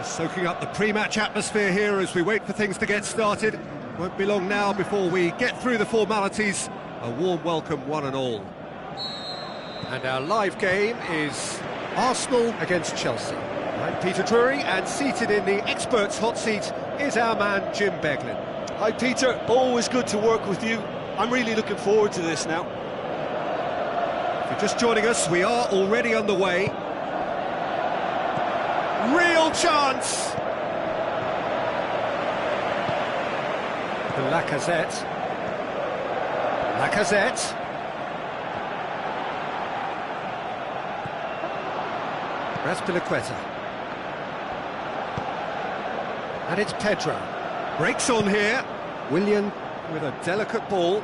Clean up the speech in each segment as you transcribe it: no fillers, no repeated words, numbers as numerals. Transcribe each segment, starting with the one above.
Soaking up the pre-match atmosphere here as we wait for things to get started. Won't be long now before we get through the formalities. A warm welcome, one and all. And our live game is Arsenal against Chelsea. I'm Peter Drury, and seated in the experts' hot seat is our man Jim Beglin. Hi Peter, always good to work with you. I'm really looking forward to this now. If you're just joining us, we are already underway. Real chance! Lacazette. Azpilicueta. And it's Pedro. Breaks on here. Willian with a delicate ball.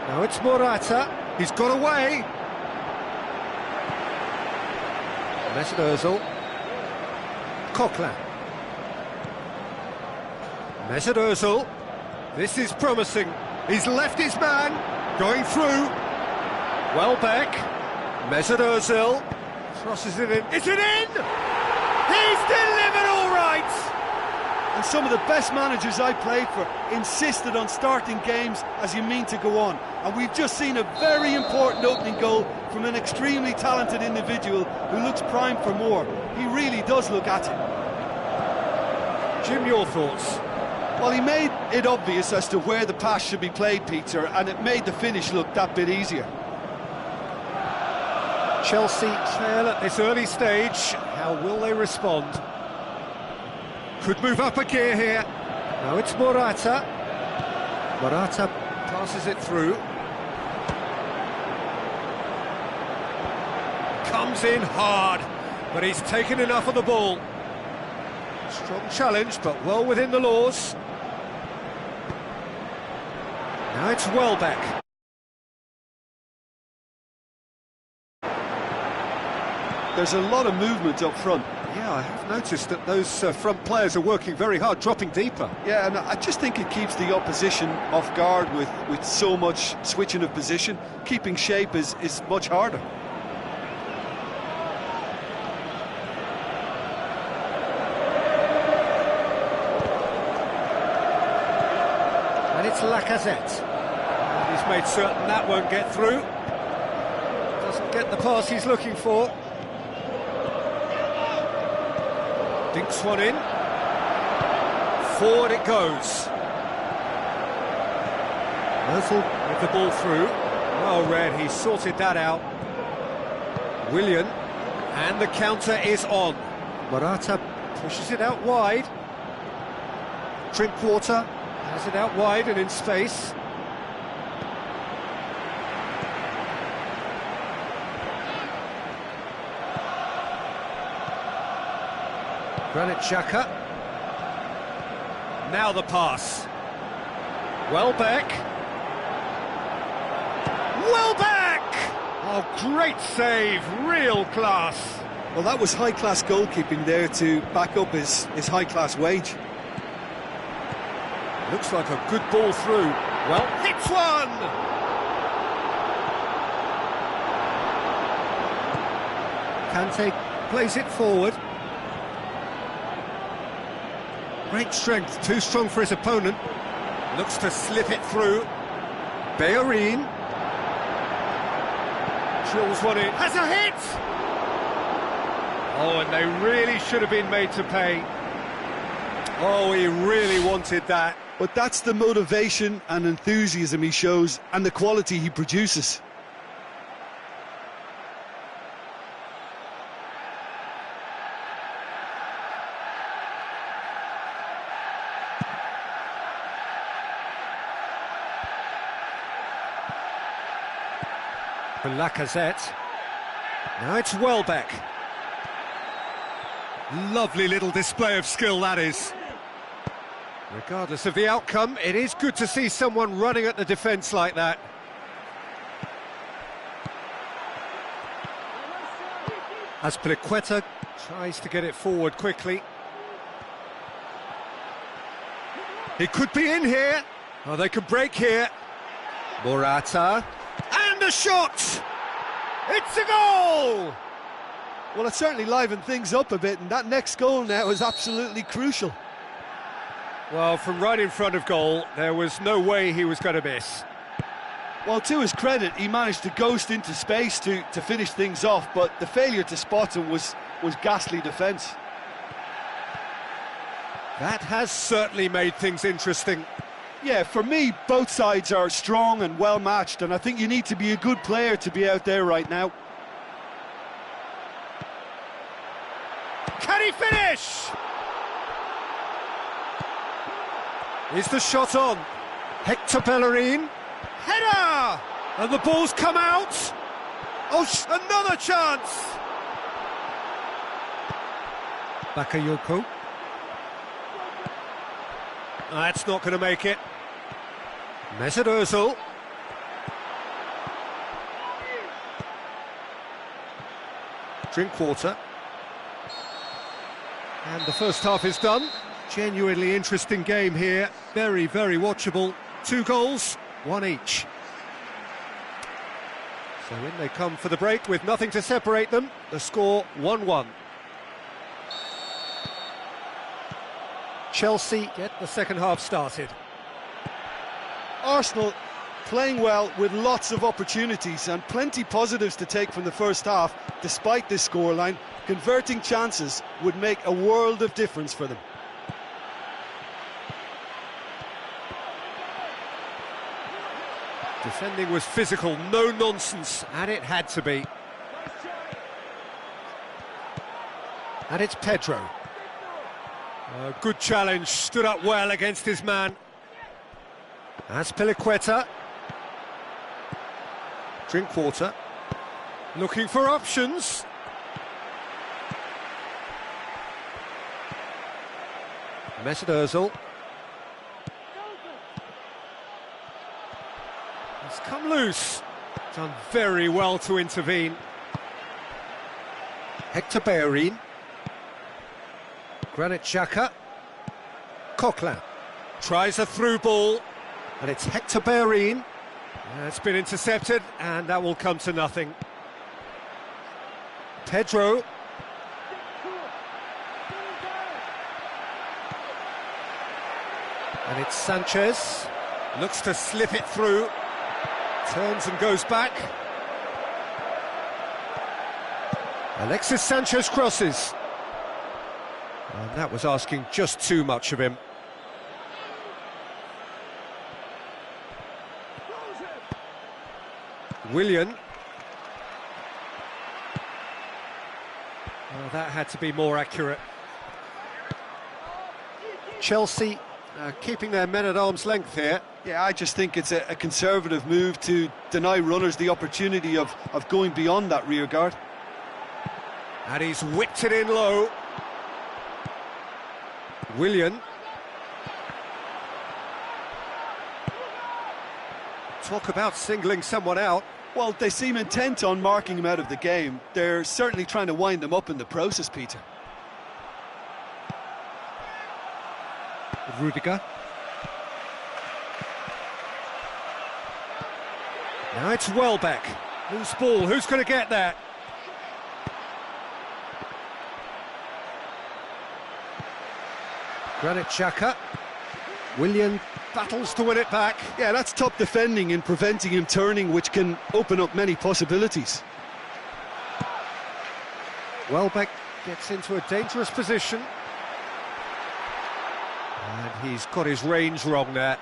Now it's Morata. He's got away. Mesut Ozil. Coquelin. Mesut Ozil. This is promising. He's left his man. Going through. Welbeck. Mesut Ozil. Crosses it in. Is it in? He's delivered all right! And some of the best managers I played for insisted on starting games as you mean to go on. And we've just seen a very important opening goal from an extremely talented individual who looks primed for more. He really does look at it. Jim, your thoughts? Well, he made it obvious as to where the pass should be played, Peter, and it made the finish look that bit easier. Chelsea trail at this early stage. How will they respond? Could move up a gear here. Now it's Morata. Morata passes it through. Comes in hard, but he's taken enough of the ball. Strong challenge, but well within the laws. Now it's Welbeck. There's a lot of movement up front. Yeah, I have noticed that those front players are working very hard, dropping deeper. Yeah, and I just think it keeps the opposition off guard with so much switching of position. Keeping shape is much harder. And it's Lacazette. He's made certain that won't get through. Doesn't get the pass he's looking for. Dinks one in. Forward it goes. Ozil with the ball through. Well read, he sorted that out. Willian. And the counter is on. Morata pushes it out wide. Drinkwater has it out wide and in space. Granit Xhaka. Now the pass. Welbeck. Oh, great save, real class. Well, that was high-class goalkeeping there to back up his high-class wage. Looks like a good ball through. Well, hits one! Kante plays it forward. Great strength, too strong for his opponent. Looks to slip it through. Bellerin. Drills one in. Has a hit! Oh, and they really should have been made to pay. Oh, he really wanted that. But that's the motivation and enthusiasm he shows and the quality he produces. For Lacazette. Now it's Welbeck. Lovely little display of skill, that is. Regardless of the outcome, it is good to see someone running at the defence like that. Azpilicueta tries to get it forward quickly. He could be in here. Oh, they could break here. Morata. And a shot! It's a goal! Well, it certainly livened things up a bit, and that next goal now is absolutely crucial. Well, from right in front of goal, there was no way he was going to miss. Well, to his credit, he managed to ghost into space to finish things off, but the failure to spot him was ghastly defence. That has certainly made things interesting. Yeah, for me, both sides are strong and well matched, and I think you need to be a good player to be out there right now. Can he finish? Is the shot on? Hector Bellerin. Header! And the ball's come out. Oh, another chance! Bakayoko. That's not going to make it. Mesut Ozil. Drinkwater. And the first half is done. Genuinely interesting game here. Very, very watchable. 2 goals, 1 each. So in they come for the break with nothing to separate them. The score 1-1. Chelsea get the second half started. Arsenal playing well with lots of opportunities and plenty positives to take from the first half, despite this scoreline. Converting chances would make a world of difference for them. Defending was physical, no nonsense, and it had to be. And it's Pedro. A good challenge, stood up well against his man. Azpilicueta. Drinkwater. Looking for options. Mesut Ozil. It's come loose. Done very well to intervene. Hector Bellerin. Granit Xhaka. Coquelin. Tries a through ball. And it's Hector Bellerin. It's been intercepted, and that will come to nothing. Pedro. And it's Sanchez. Looks to slip it through. Turns and goes back. Alexis Sanchez crosses. And that was asking just too much of him. Willian. Well, that had to be more accurate. Chelsea keeping their men at arm's length here. Yeah, I just think it's a conservative move to deny runners the opportunity of going beyond that rear guard. And he's whipped it in low. Willian. Talk about singling someone out. Well, they seem intent on marking him out of the game. They're certainly trying to wind him up in the process, Peter. Rudiger. Now it's Welbeck. Who's ball? Who's going to get that? Granit Xhaka. Willian battles to win it back. Yeah, that's top defending and preventing him turning, which can open up many possibilities. Welbeck gets into a dangerous position. And he's got his range wrong there.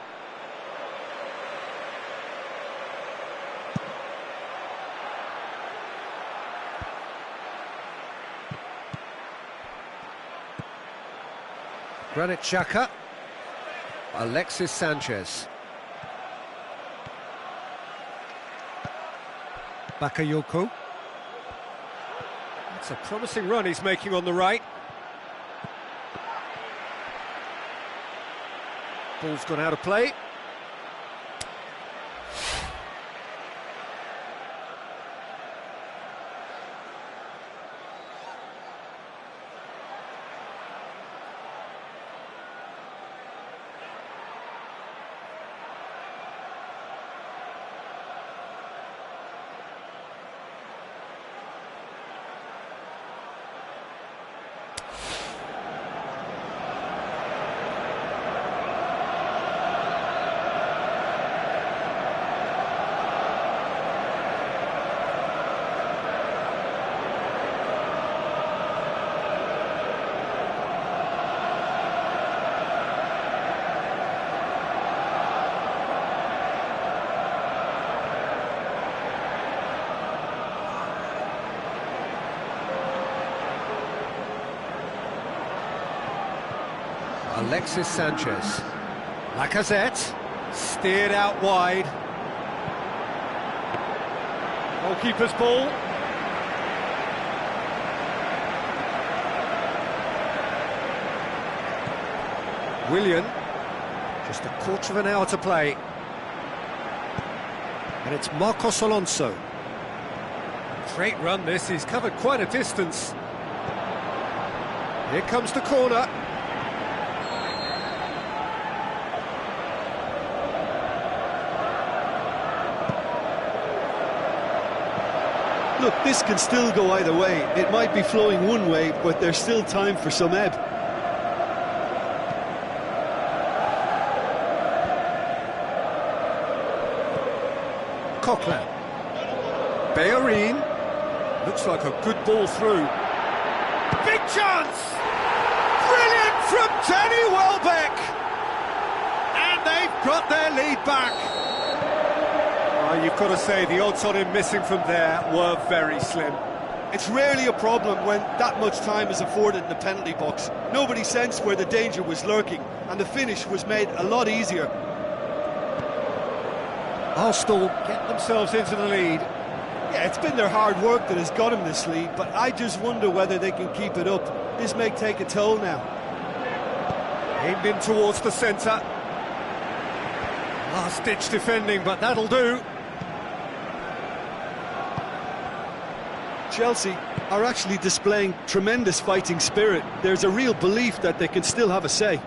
Granit Xhaka. Alexis Sanchez. Bakayoko. That's a promising run he's making on the right. Ball's gone out of play. Alexis Sanchez. Lacazette, steered out wide. Goalkeeper's ball. Willian, just a quarter of an hour to play. And it's Marcos Alonso. Great run this, he's covered quite a distance. Here comes the corner. Look, this can still go either way. It might be flowing one way, but there's still time for some ebb. Coquelin. Bellerin. Looks like a good ball through. Big chance! Brilliant from Danny Welbeck! And they've got their lead back. You've got to say, the odds on him missing from there were very slim. It's rarely a problem when that much time is afforded in the penalty box. Nobody sensed where the danger was lurking, and the finish was made a lot easier. Arsenal get themselves into the lead. Yeah, it's been their hard work that has got them this lead, but I just wonder whether they can keep it up. This may take a toll now. Aimed in towards the centre. Last-ditch defending, but that'll do. Chelsea are actually displaying tremendous fighting spirit. There's a real belief that they can still have a say.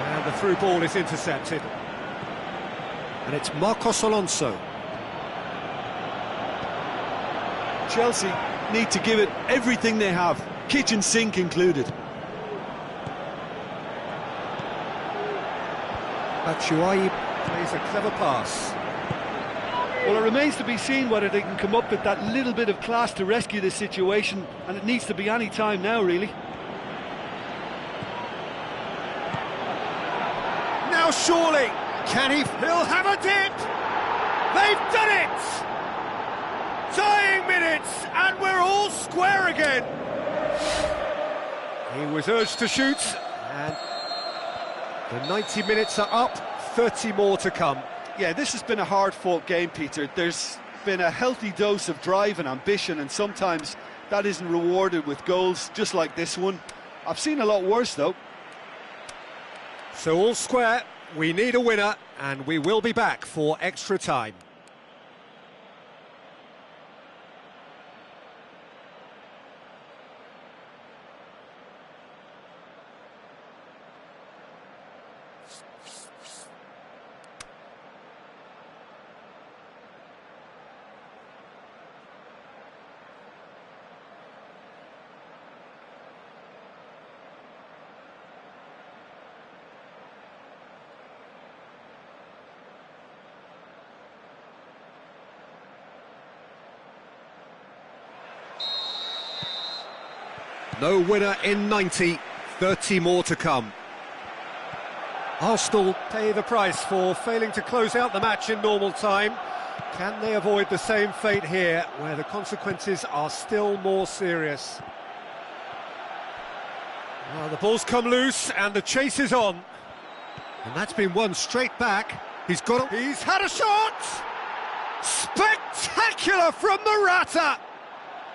And the through ball is intercepted. And it's Marcos Alonso. Chelsea need to give it everything they have, kitchen sink included. Batshuayi plays a clever pass. Well, it remains to be seen whether they can come up with that little bit of class to rescue this situation, and it needs to be any time now, really. Now surely, can he? He'll have a dip! They've done it! Dying minutes, and we're all square again! He was urged to shoot, and the 90 minutes are up, 30 more to come. Yeah, this has been a hard-fought game, Peter. There's been a healthy dose of drive and ambition, and sometimes that isn't rewarded with goals, just like this one. I've seen a lot worse, though. So all square, we need a winner, and we will be back for extra time. No winner in 90, 30 more to come. Arsenal pay the price for failing to close out the match in normal time. Can they avoid the same fate here, where the consequences are still more serious? Well, the ball's come loose and the chase is on. And that's been won straight back. He's had a shot! Spectacular from Morata!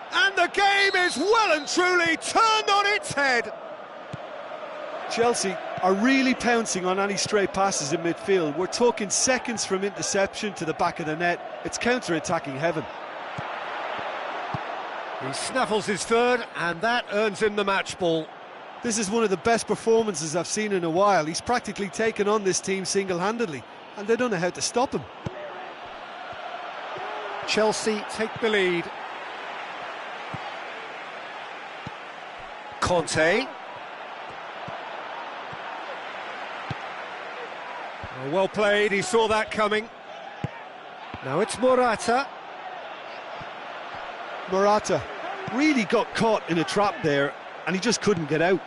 And the game is well and truly turned on its head. Chelsea are really pouncing on any stray passes in midfield. We're talking seconds from interception to the back of the net. It's counter-attacking heaven. He snaffles his third, and that earns him the match ball. This is one of the best performances I've seen in a while. He's practically taken on this team single-handedly, and they don't know how to stop him. Chelsea take the lead. Conte. Oh, well played, he saw that coming. Now it's Morata. Morata really got caught in a trap there, and he just couldn't get out.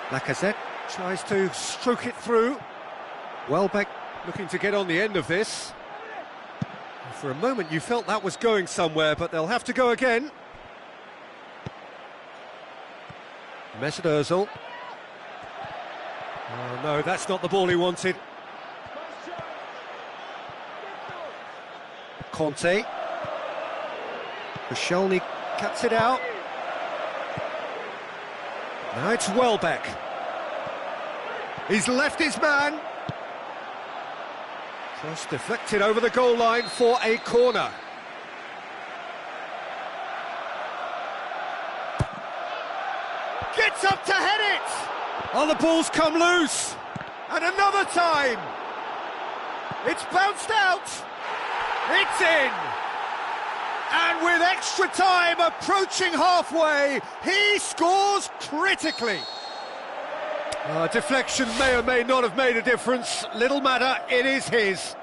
Lacazette tries to stroke it through. Welbeck looking to get on the end of this. For a moment you felt that was going somewhere, but they'll have to go again. Mesut Ozil. Oh no, that's not the ball he wanted. Conte. Koscielny cuts it out. Now it's Welbeck. He's left his man. Cross deflected over the goal line for a corner. Gets up to head it! Oh, the ball's come loose! And another time! It's bounced out! It's in! And with extra time approaching halfway, he scores critically! Deflection may or may not have made a difference. Little matter, it is his.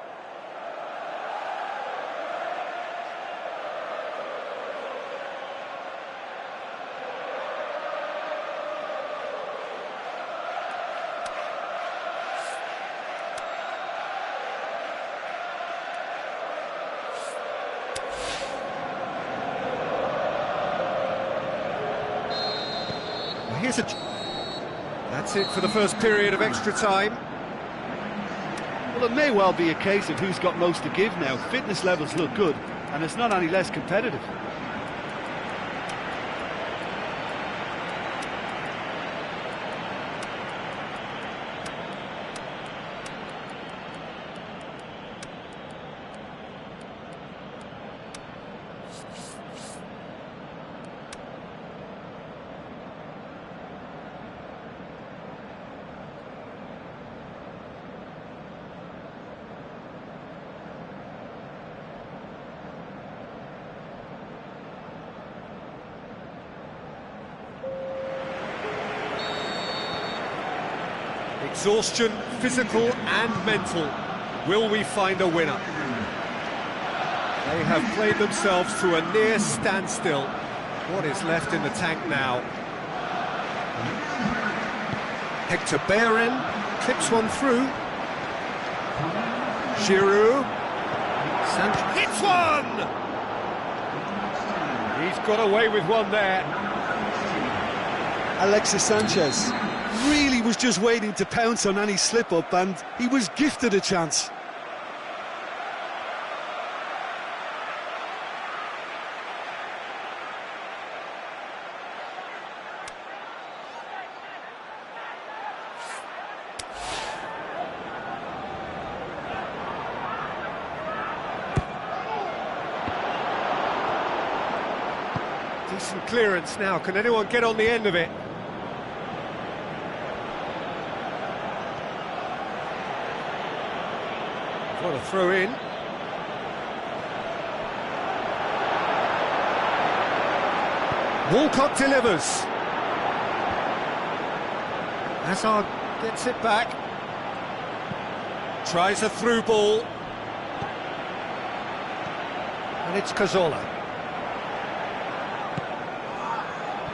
That's it for the first period of extra time. Well, it may well be a case of who's got most to give now. Fitness levels look good, and it's not any less competitive. Exhaustion, physical and mental. Will we find a winner? They have played themselves to a near standstill. What is left in the tank now? Hector Bellerin clips one through. Giroud. Sanchez hits one! He's got away with one there. Alexis Sanchez really was just waiting to pounce on any slip-up, and he was gifted a chance. Decent clearance now. Can anyone get on the end of it? What a throw in. Walcott delivers. Hazard gets it back. Tries a through ball. And it's Cazorla.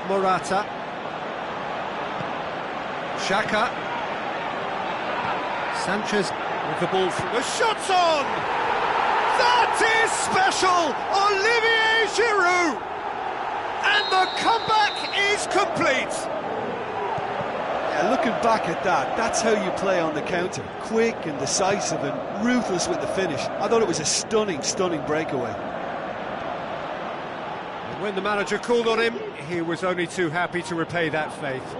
Morata. Xhaka. Sanchez with the ball from the shot's on! That is special! Olivier Giroud! And the comeback is complete! Yeah, looking back at that, that's how you play on the counter. Quick and decisive and ruthless with the finish. I thought it was a stunning, stunning breakaway. And when the manager called on him, he was only too happy to repay that faith.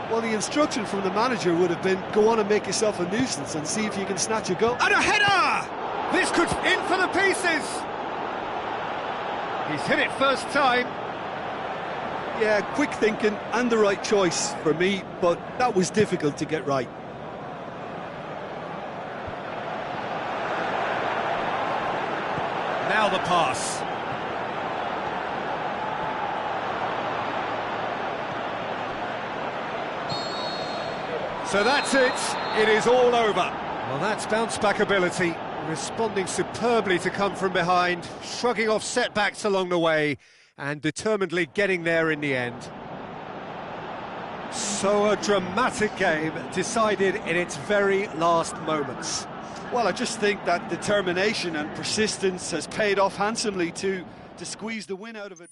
Well, the instruction from the manager would have been, go on and make yourself a nuisance and see if you can snatch a goal. And a header! This could in for the pieces! He's hit it first time. Yeah, quick thinking and the right choice for me, but that was difficult to get right. Now the pass. So that's it, it is all over. Well, that's bounce-back ability, responding superbly to come from behind, shrugging off setbacks along the way, and determinedly getting there in the end. So a dramatic game decided in its very last moments. Well, I just think that determination and persistence has paid off handsomely to squeeze the win out of it.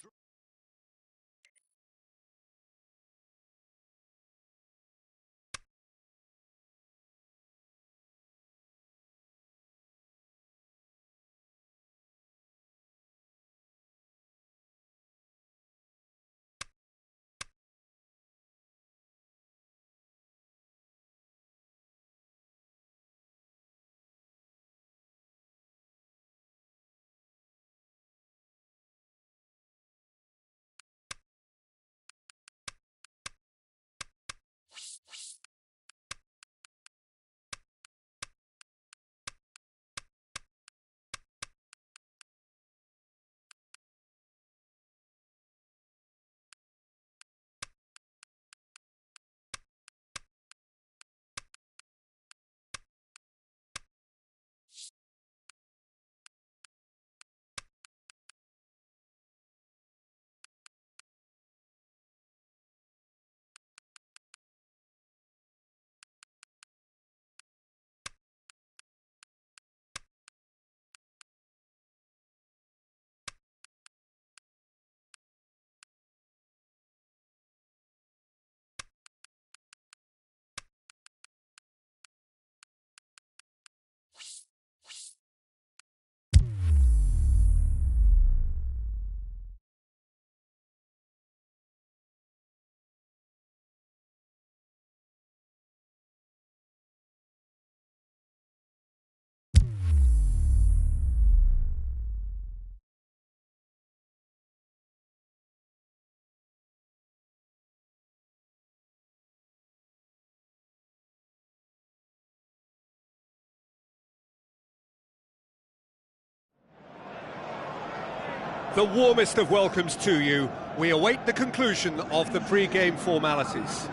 The warmest of welcomes to you. We await the conclusion of the pre-game formalities.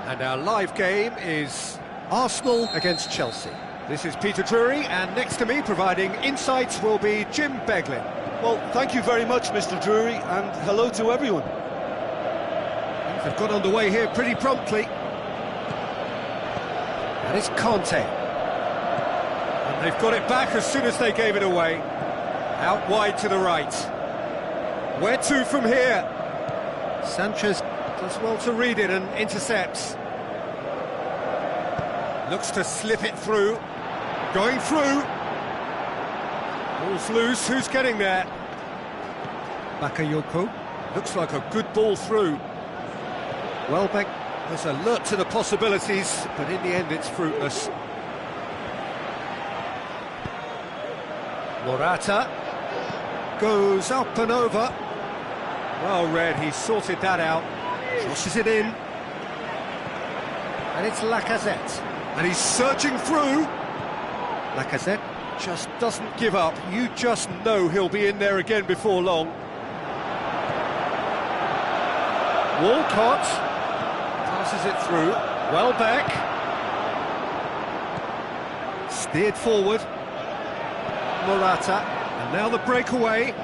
And our live game is Arsenal against Chelsea. This is Peter Drury, and next to me providing insights will be Jim Beglin. Well, thank you very much, Mr. Drury, and hello to everyone. They've got underway here pretty promptly. And it's Conte. And they've got it back as soon as they gave it away. Out wide to the right. Where to from here? Sanchez does well to read it and intercepts. Looks to slip it through. Going through. Ball's loose. Who's getting there? Bakayoko. Looks like a good ball through. Welbeck was alert to the possibilities, but in the end it's fruitless. Morata goes up and over. Well read, he sorted that out. Crosses it in. And it's Lacazette. And he's surging through. Lacazette just doesn't give up. You just know he'll be in there again before long. Walcott passes it through. Welbeck. Steered forward. Morata. And now the breakaway.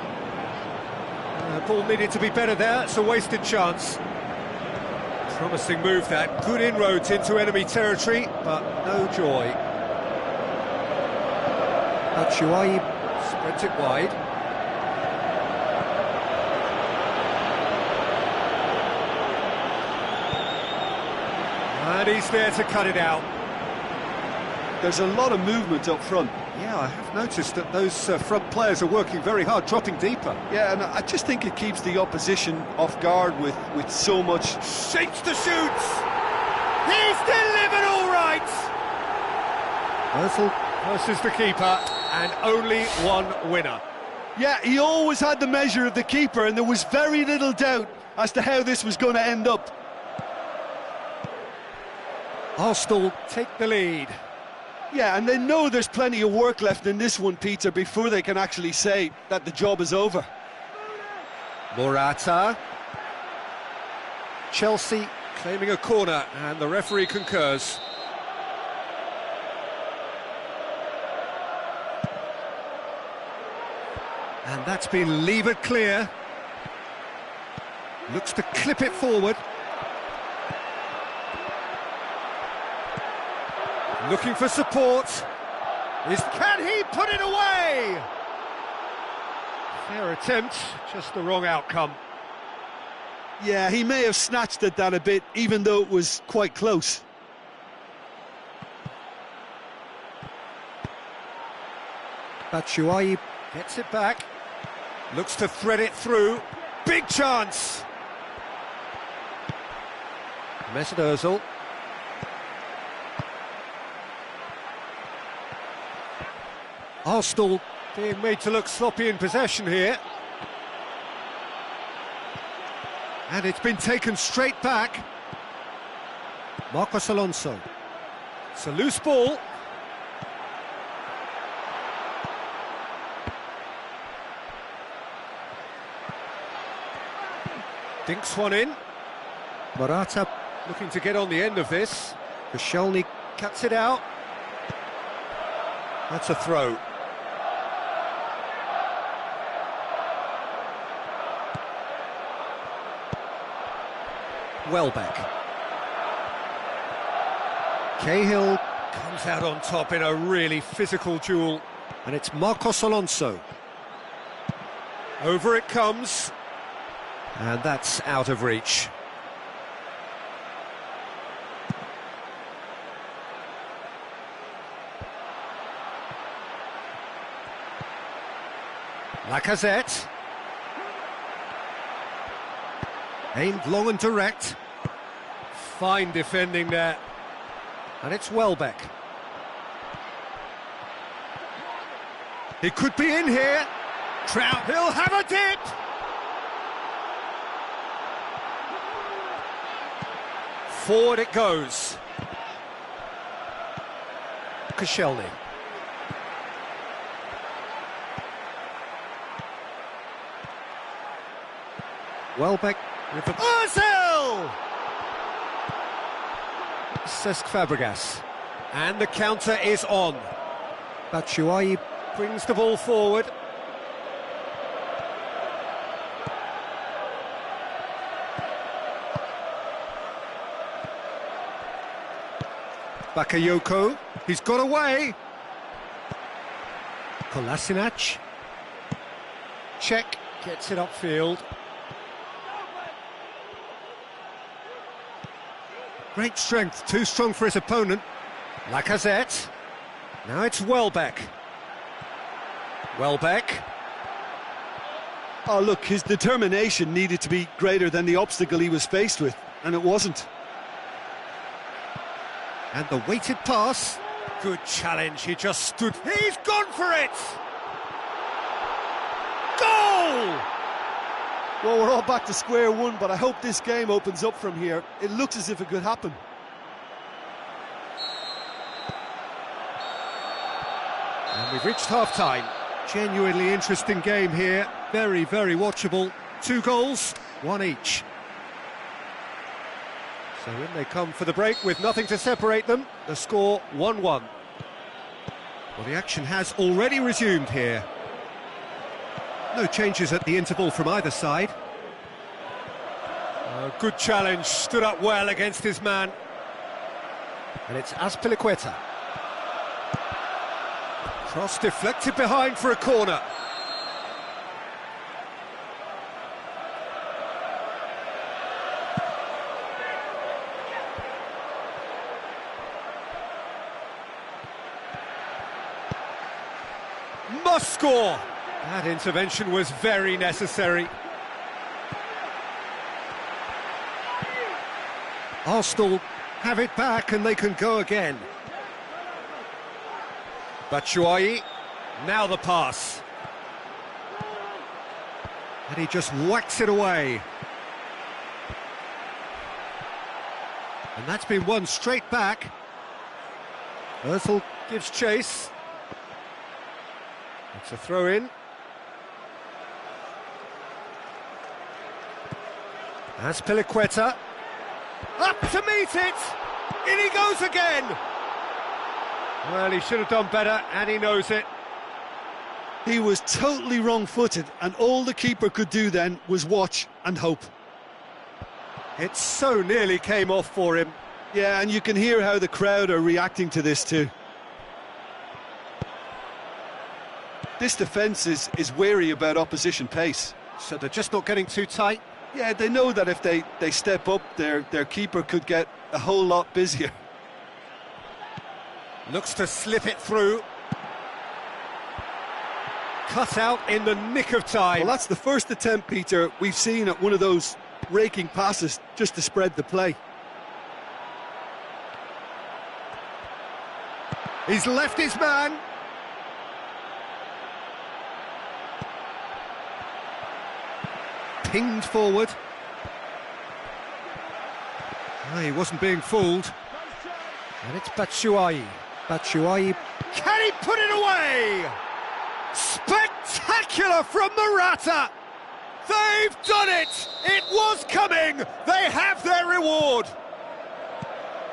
The ball needed to be better there. It's a wasted chance. Promising move that. Good inroads into enemy territory, but no joy. Batshuayi spreads it wide. And he's there to cut it out. There's a lot of movement up front. Yeah, I have noticed that those front players are working very hard, dropping deeper. Yeah, and I just think it keeps the opposition off guard with so much. Shapes the shoots! He's delivered all right! Ozil versus the keeper, and only one winner. Yeah, he always had the measure of the keeper, and there was very little doubt as to how this was going to end up. Arsenal take the lead. Yeah, and they know there's plenty of work left in this one, Peter, before they can actually say that the job is over. Morata. Chelsea claiming a corner, and the referee concurs. And that's been levered clear. Looks to clip it forward. Looking for support. Can he put it away? Fair attempt, just the wrong outcome. Yeah, he may have snatched at that a bit, even though it was quite close. Shooterjy gets it back. Looks to thread it through. Big chance! Mesut Ozil. Arsenal being made to look sloppy in possession here. And it's been taken straight back. Marcos Alonso. It's a loose ball. Dinks one in. Morata looking to get on the end of this. Koscielny cuts it out. That's a throw. Welbeck. Cahill comes out on top in a really physical duel. And it's Marcos Alonso. Over it comes. And that's out of reach. Lacazette. Aimed long and direct. Fine defending there. And it's Welbeck. He could be in here. Trout, he'll have a dip! Forward it goes. Koscielny. Welbeck with the... Ozil! Cesc Fabregas. And the counter is on. Shooterjy brings the ball forward. Bakayoko, he's got away. Kolasinac. Check, gets it upfield. Great strength, too strong for his opponent. Lacazette. Now it's Welbeck. Welbeck. Oh, look, his determination needed to be greater than the obstacle he was faced with, and it wasn't. And the weighted pass. Good challenge, he just stood... He's gone for it! Goal! Well, we're all back to square one, but I hope this game opens up from here. It looks as if it could happen. And we've reached half-time. Genuinely interesting game here. Very, very watchable. 2 goals, 1 each. So in they come for the break with nothing to separate them. The score 1-1. Well, the action has already resumed here. No changes at the interval from either side. Good challenge, stood up well against his man. And it's Azpilicueta. Cross deflected behind for a corner. Must score! That intervention was very necessary. Arsenal have it back and they can go again. Shooterjy, now the pass. And he just whacks it away. And that's been won straight back. Ozil gives chase. It's a throw-in. Azpilicueta. Up to meet it! In he goes again! Well, he should have done better, and he knows it. He was totally wrong-footed, and all the keeper could do then was watch and hope. It so nearly came off for him. Yeah, and you can hear how the crowd are reacting to this too. This defence is wary about opposition pace. So they're just not getting too tight? Yeah, they know that if they step up, their keeper could get a whole lot busier. Looks to slip it through. Cut out in the nick of time. Well, that's the first attempt, Peter, we've seen at one of those raking passes just to spread the play. He's left his man. Pinged forward. Oh, he wasn't being fooled. And it's Batshuayi. Batshuayi. Can he put it away? Spectacular from Morata! They've done it! It was coming! They have their reward!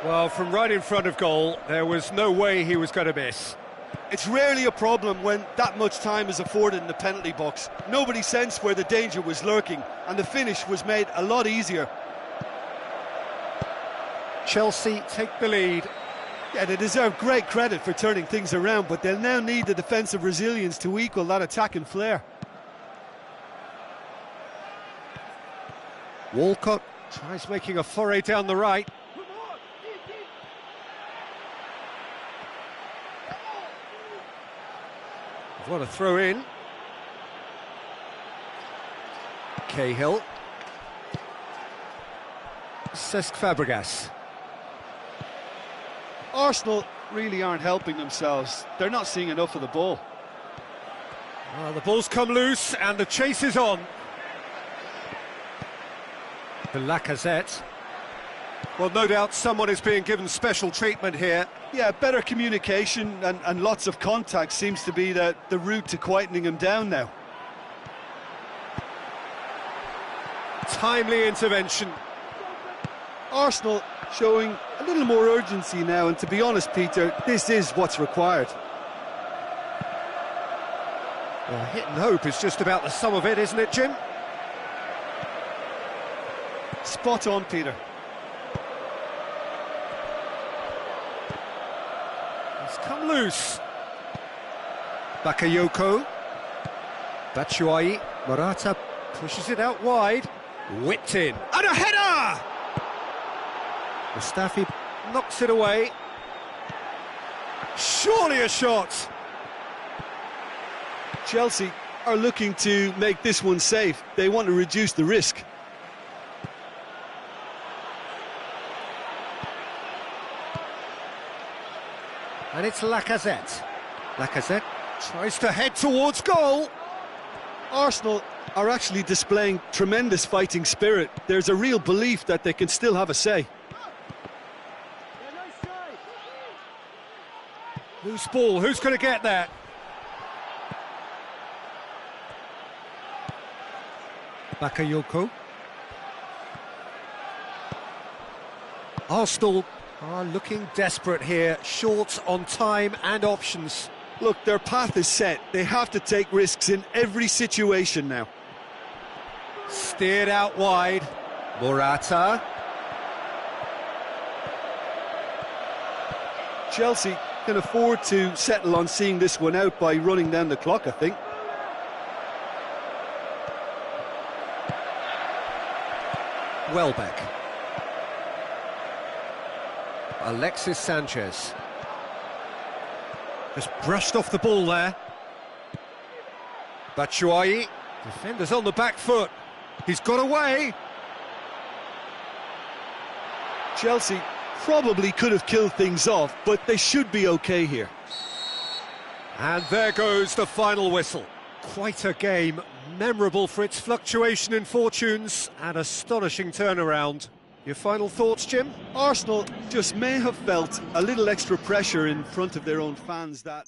Well, from right in front of goal, there was no way he was going to miss. It's rarely a problem when that much time is afforded in the penalty box. Nobody sensed where the danger was lurking, and the finish was made a lot easier. Chelsea take the lead. Yeah, they deserve great credit for turning things around, but they'll now need the defensive resilience to equal that attacking flair. Walcott tries making a foray down the right. What a throw in. Cahill. Cesc Fabregas. Arsenal really aren't helping themselves. They're not seeing enough of the ball. Well, the ball's come loose and the chase is on. The Lacazette. Well, no doubt someone is being given special treatment here. Yeah, better communication and lots of contact seems to be the route to quietening him down now. Timely intervention. Arsenal showing a little more urgency now, and to be honest, Peter, this is what's required. Well, hit and hope is just about the sum of it, isn't it, Jim? Spot on, Peter. It's come loose. Bakayoko. Batshuayi. Morata pushes it out wide. Whipped in. And a header! Mustafi knocks it away. Surely a shot. Chelsea are looking to make this one safe. They want to reduce the risk. And it's Lacazette. Lacazette tries to head towards goal. Arsenal are actually displaying tremendous fighting spirit. There's a real belief that they can still have a say. Loose ball, who's going to get that? Bakayoko. Arsenal are looking desperate here, short on time and options. Look, their path is set. They have to take risks in every situation now. Steered out wide. Morata. Chelsea can afford to settle on seeing this one out by running down the clock, I think. Welbeck. Alexis Sanchez. Just brushed off the ball there. Batshuayi. Defenders on the back foot. He's got away. Chelsea probably could have killed things off, but they should be okay here. And there goes the final whistle. Quite a game, memorable for its fluctuation in fortunes and astonishing turnaround. Your final thoughts, Jim? Arsenal just may have felt a little extra pressure in front of their own fans that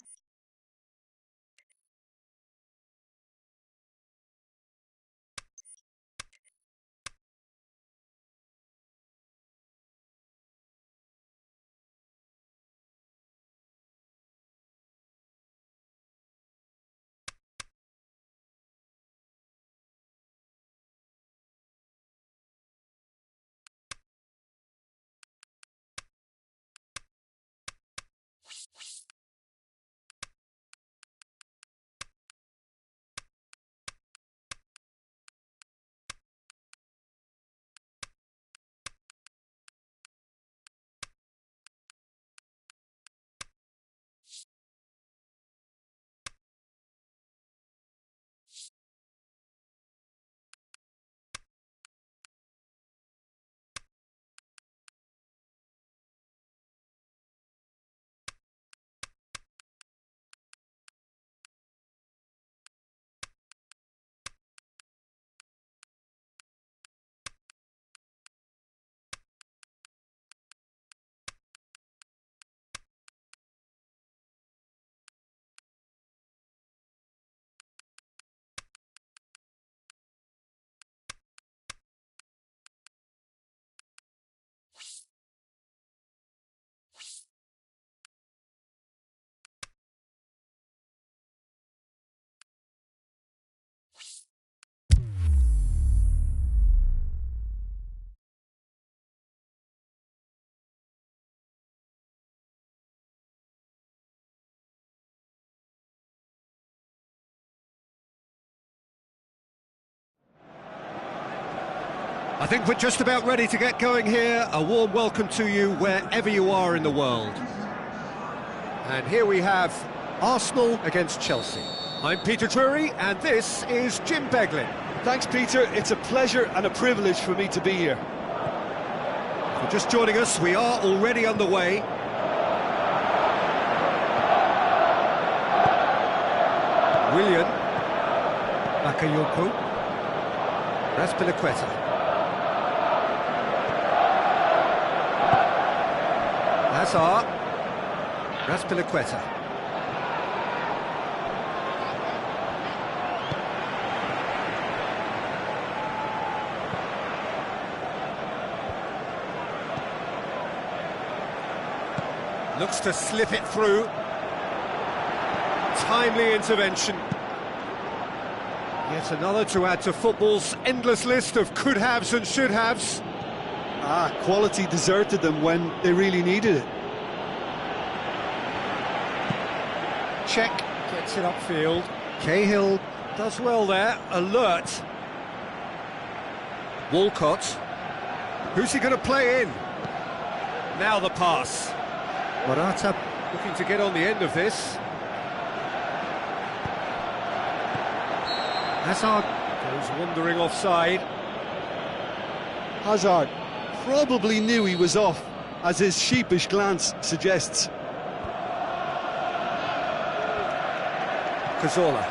I think we're just about ready to get going here. A warm welcome to you wherever you are in the world. And here we have Arsenal against Chelsea. I'm Peter Drury, and this is Jim Beglin. Thanks, Peter. It's a pleasure and a privilege for me to be here. If you're just joining us, we are already underway. Willian, Bakayoko, Raspilicueta. Hazard, Raspilicueta. Looks to slip it through. Timely intervention. Yet another to add to football's endless list of could-haves and should-haves. Quality deserted them when they really needed it. Check, gets it upfield. Cahill does well there, alert. Walcott. Who's he going to play in? Now the pass. Morata looking to get on the end of this. Hazard goes wandering offside. Hazard probably knew he was off, as his sheepish glance suggests. Cazorla.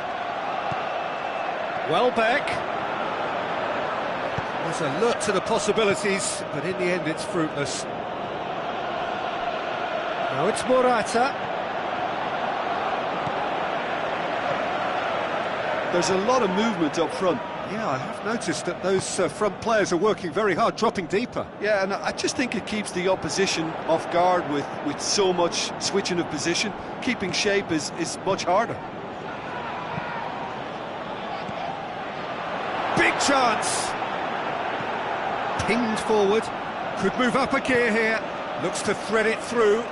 Welbeck. There's a look to the possibilities, but in the end it's fruitless. Now it's Morata. There's a lot of movement up front. Yeah, I have noticed that those front players are working very hard, dropping deeper. Yeah, and I just think it keeps the opposition off guard with so much switching of position. Keeping shape is much harder. Big chance! Pinged forward. Could move up a gear here. Looks to thread it through. It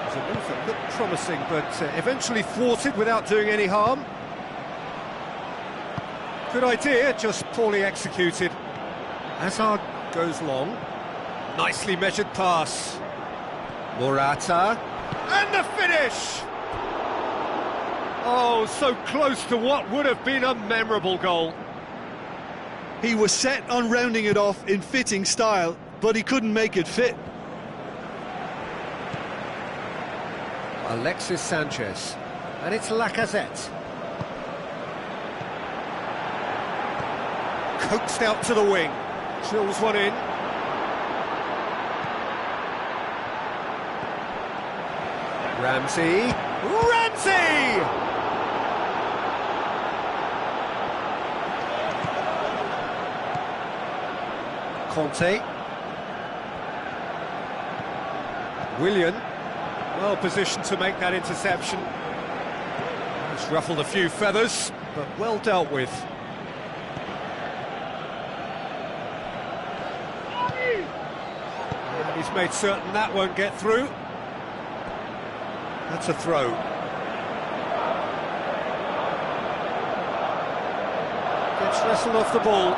was a move that looked promising, but eventually thwarted without doing any harm. Good idea, just poorly executed. Hazard goes long. Nicely measured pass. Morata. And the finish! Oh, so close to what would have been a memorable goal. He was set on rounding it off in fitting style, but he couldn't make it fit. Alexis Sanchez. And it's Lacazette. Coaxed out to the wing. Drills one in. Ramsey. Conte. Willian. Well positioned to make that interception. It's ruffled a few feathers, but well dealt with. And he's made certain that won't get through. That's a throw. Gets wrestled off the ball.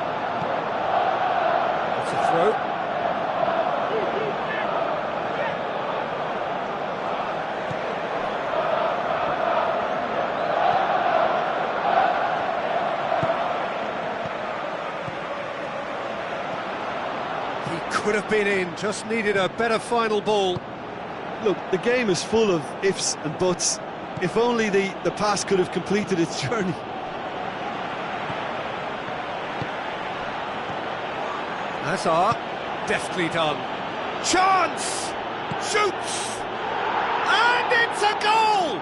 That's a throw. Could have been in, just needed a better final ball. Look, the game is full of ifs and buts. If only the pass could have completed its journey. Hazard, deftly done. Chance! Shoots! And it's a goal!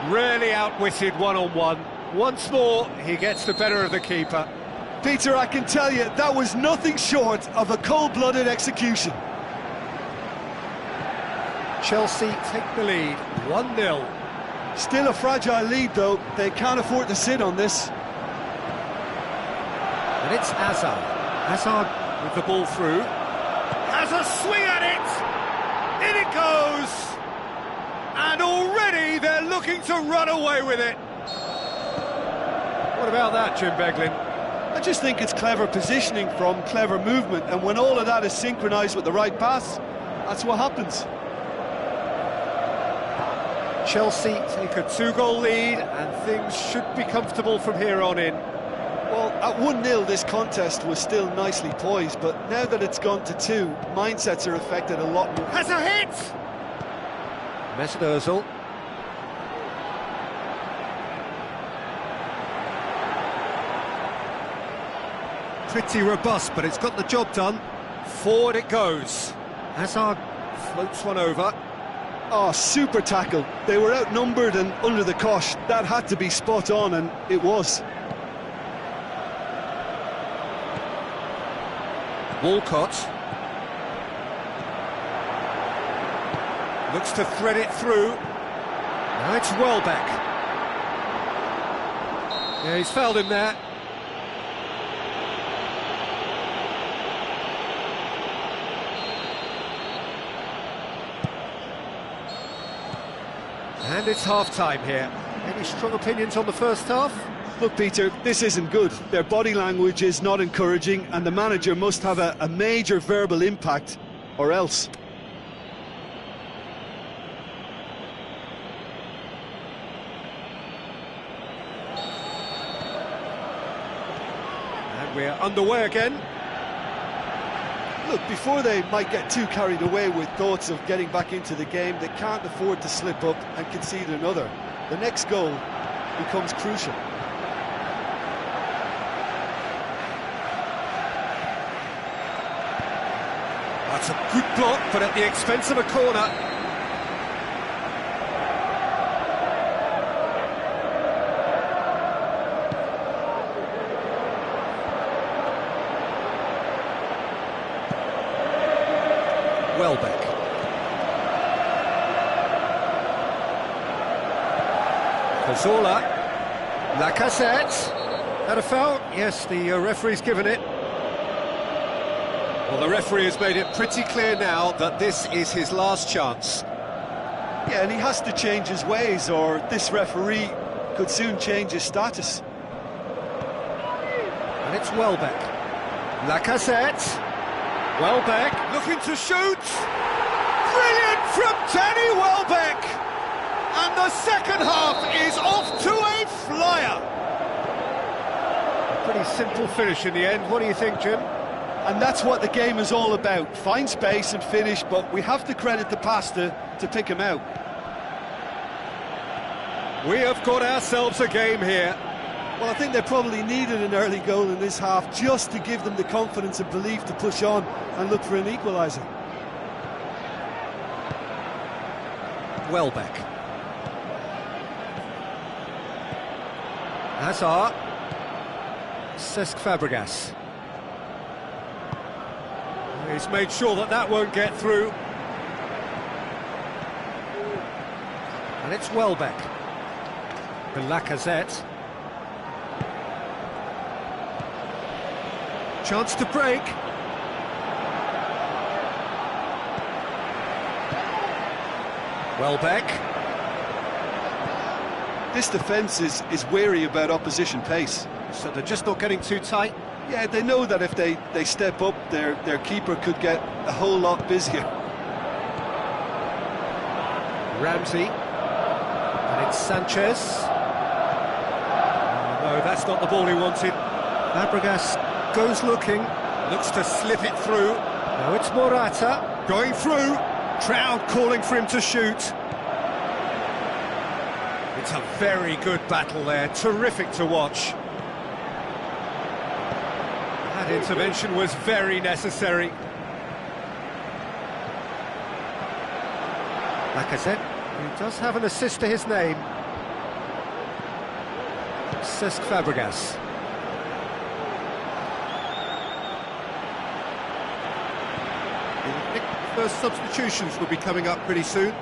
Really outwitted one-on-one. Once more, he gets the better of the keeper. Peter, I can tell you, that was nothing short of a cold-blooded execution. Chelsea take the lead, 1-0. Still a fragile lead, though. They can't afford to sit on this. And it's Hazard. Hazard with the ball through. Has a swing at it! In it goes! And already they're looking to run away with it. What about that, Jim Beglin? I just think it's clever positioning from clever movement, and when all of that is synchronised with the right pass, that's what happens. Chelsea take a 2-goal lead, and things should be comfortable from here on in. Well, at 1-0 this contest was still nicely poised, but now that it's gone to 2, mindsets are affected a lot more. Has a hit! Mesut Ozil. Pretty robust, but it's got the job done. Forward it goes. Hazard floats one over. Oh, super tackle. They were outnumbered and under the cosh. That had to be spot on, and it was. Walcott. Looks to thread it through. Now it's Welbeck. Yeah, he's fouled him there. And it's half-time here. Any strong opinions on the first half? Look, Peter, this isn't good. Their body language is not encouraging, and the manager must have a major verbal impact, or else. And we're underway again. Look, before they might get too carried away with thoughts of getting back into the game, they can't afford to slip up and concede another. The next goal becomes crucial. That's a good block, but at the expense of a corner. Welbeck. Cazorla. Lacazette. Had a foul? Yes, the referee's given it. Well, the referee has made it pretty clear now that this is his last chance. Yeah, and he has to change his ways, or this referee could soon change his status. And it's Welbeck. Lacazette. Welbeck looking to shoot. Brilliant from Danny Welbeck. And the second half is off to a flyer. A pretty simple finish in the end. What do you think, Jim? And that's what the game is all about. Find space and finish, but we have to credit the passer to pick him out. We have got ourselves a game here. Well, I think they probably needed an early goal in this half just to give them the confidence and belief to push on and look for an equaliser. Welbeck. Hazard. Cesc Fabregas. He's made sure that that won't get through. And it's Welbeck. The Lacazette. Chance to break. Welbeck. This defence is wary about opposition pace. So they're just not getting too tight. Yeah, they know that if they step up, their keeper could get a whole lot busier. Ramsey. And it's Sanchez. Oh, no, that's not the ball he wanted. Fabregas goes looking, looks to slip it through. Now it's Morata going through. Crowd calling for him to shoot. It's a very good battle there, terrific to watch. That intervention was very necessary. Lacazette, who does have an assist to his name. Cesc Fabregas. The first substitutions will be coming up pretty soon.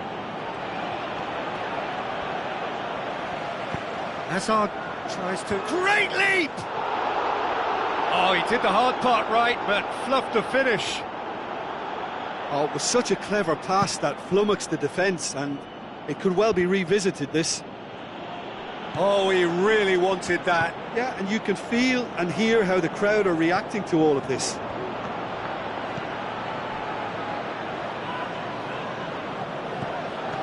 Hazard tries to... Great leap! Oh, he did the hard part right, but fluffed the finish. Oh, it was such a clever pass that flummoxed the defence, and it could well be revisited, this. Oh, he really wanted that. Yeah, and you can feel and hear how the crowd are reacting to all of this.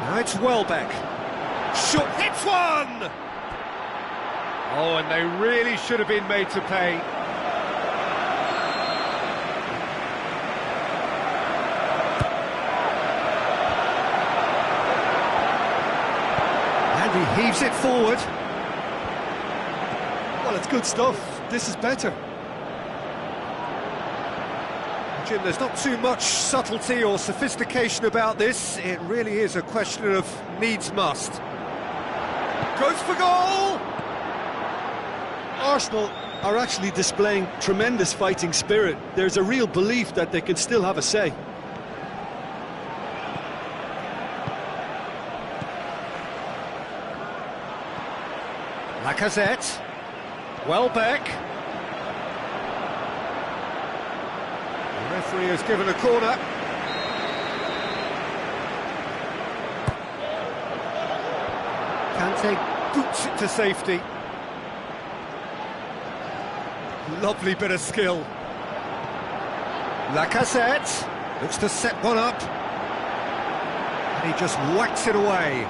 Now it's Welbeck. Shoot, hits one! Oh, and they really should have been made to pay. And he heaves it forward. Well, it's good stuff. This is better. Jim, there's not too much subtlety or sophistication about this. It really is a question of needs must. Goes for goal! Arsenal are actually displaying tremendous fighting spirit. There's a real belief that they can still have a say. Lacazette. Welbeck. The referee has given a corner. Kante boots it to safety. Lovely bit of skill. Lacazette looks to set one up. And he just whacks it away.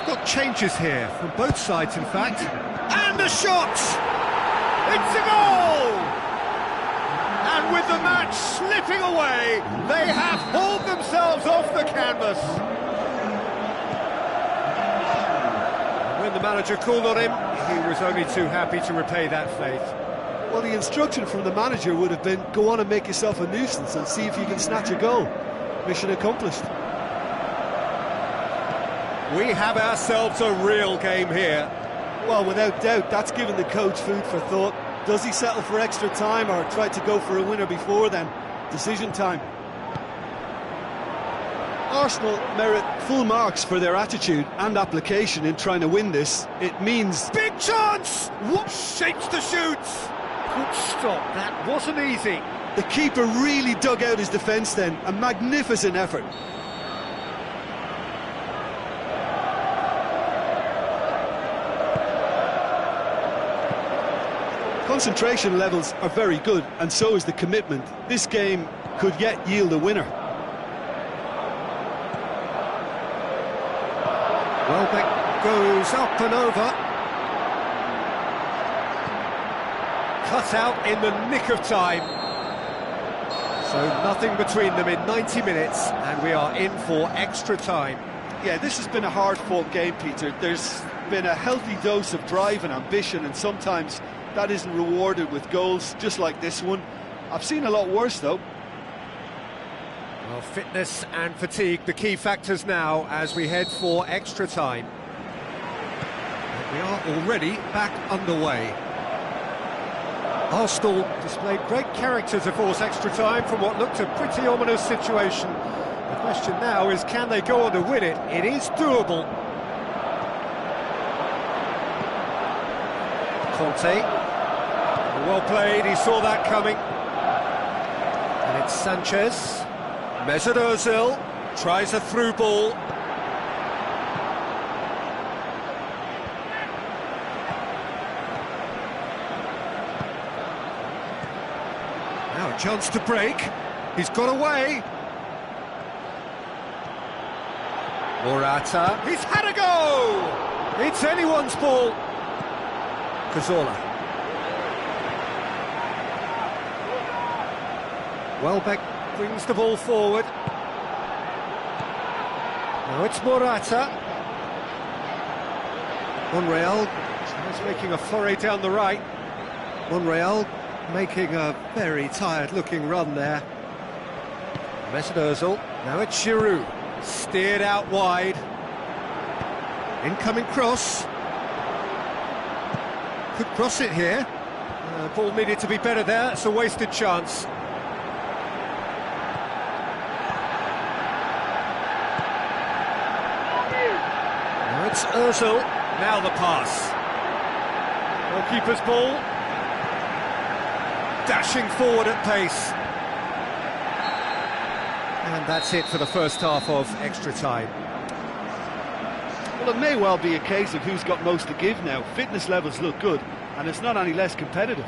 Got changes here from both sides, in fact. And a shot! It's a goal! And with the match slipping away, they have hauled themselves off the canvas. When the manager called on him, he was only too happy to repay that faith. Well, the instruction from the manager would have been, go on and make yourself a nuisance and see if you can snatch a goal. Mission accomplished. We have ourselves a real game here. Well, without doubt, that's given the coach food for thought. Does he settle for extra time or try to go for a winner before then? Decision time. Arsenal merit full marks for their attitude and application in trying to win this. It means... Big chance! What shapes to shoot? Good stop, that wasn't easy. The keeper really dug out his defence then. A magnificent effort. Concentration levels are very good, and so is the commitment. This game could yet yield a winner. Welbeck goes up and over. Cut out in the nick of time. So nothing between them in 90 minutes, and we are in for extra time. Yeah, this has been a hard-fought game, Peter. There's been a healthy dose of drive and ambition, and sometimes that isn't rewarded with goals, just like this one. I've seen a lot worse, though. Well, fitness and fatigue, the key factors now as we head for extra time. And we are already back underway. Arsenal displayed great character to force extra time from what looked a pretty ominous situation. The question now is, can they go on to win it? It is doable. Conte. Well played, he saw that coming. And it's Sanchez. Mesut Ozil tries a through ball. Now a chance to break. He's got away. Morata. He's had a go! It's anyone's ball. Cazorla. Welbeck brings the ball forward. Now it's Morata. Monreal is making a foray down the right. Monreal making a very tired-looking run there. Mesut Ozil. Now it's Giroud. Steered out wide. Incoming cross. Could cross it here. Ball needed to be better there. It's a wasted chance. It's Ozil. Now the pass. Goalkeeper's ball. Dashing forward at pace. And that's it for the first half of extra time. Well, it may well be a case of who's got most to give now. Fitness levels look good, and it's not any less competitive.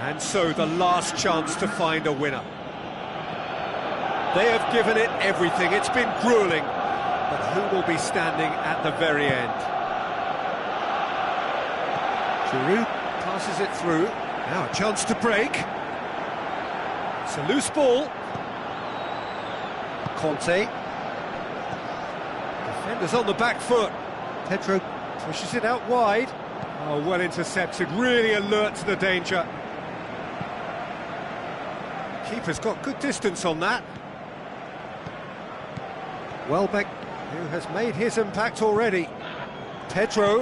And so the last chance to find a winner. They have given it everything. It's been gruelling. But who will be standing at the very end? Giroud passes it through. Now a chance to break. It's a loose ball. Conte. Defenders on the back foot. Pedro pushes it out wide. Oh, well intercepted. Really alert to the danger. Keeper's got good distance on that. Welbeck, who has made his impact already. Pedro.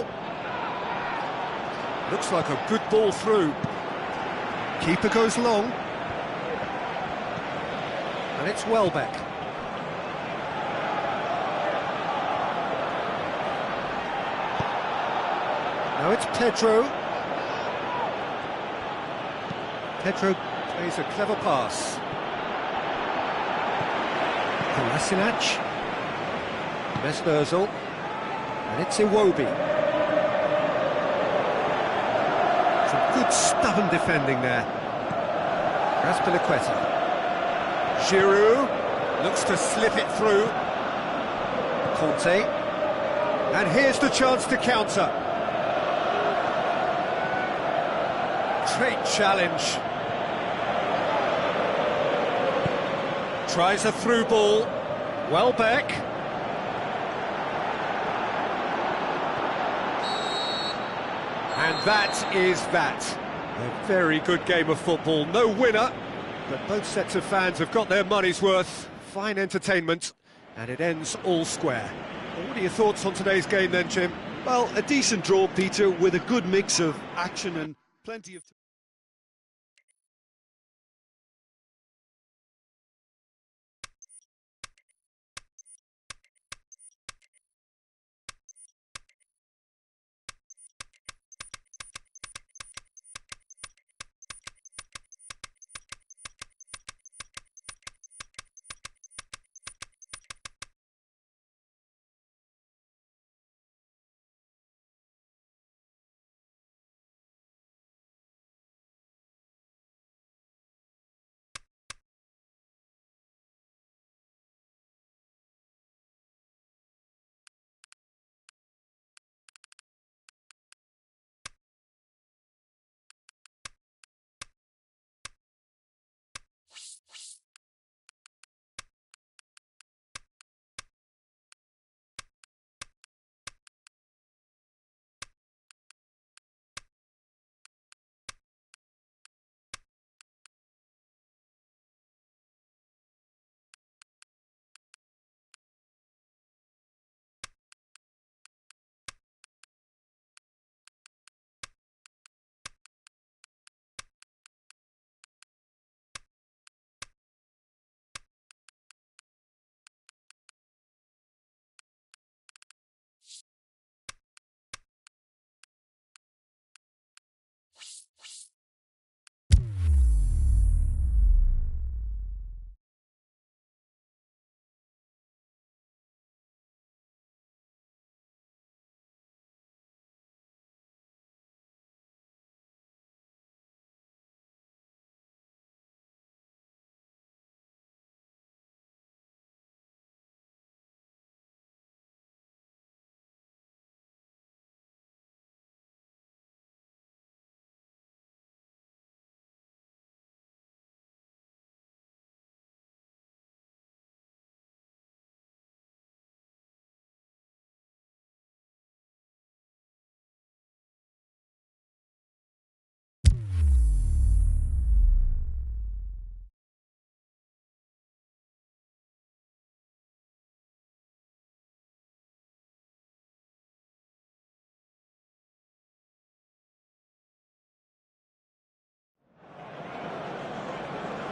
Looks like a good ball through. Keeper goes long. And it's Welbeck. Now it's Pedro. Pedro plays a clever pass. Kolasinac. Mesut Ozil. And it's Iwobi. Some good stubborn defending there. Azpilicueta. Giroud looks to slip it through. Conte. And here's the chance to counter. Great challenge. Tries a through ball. Welbeck. And that is that. A very good game of football. No winner, but both sets of fans have got their money's worth. Fine entertainment, and it ends all square. Well, what are your thoughts on today's game then, Jim? Well, a decent draw, Peter, with a good mix of action and plenty of...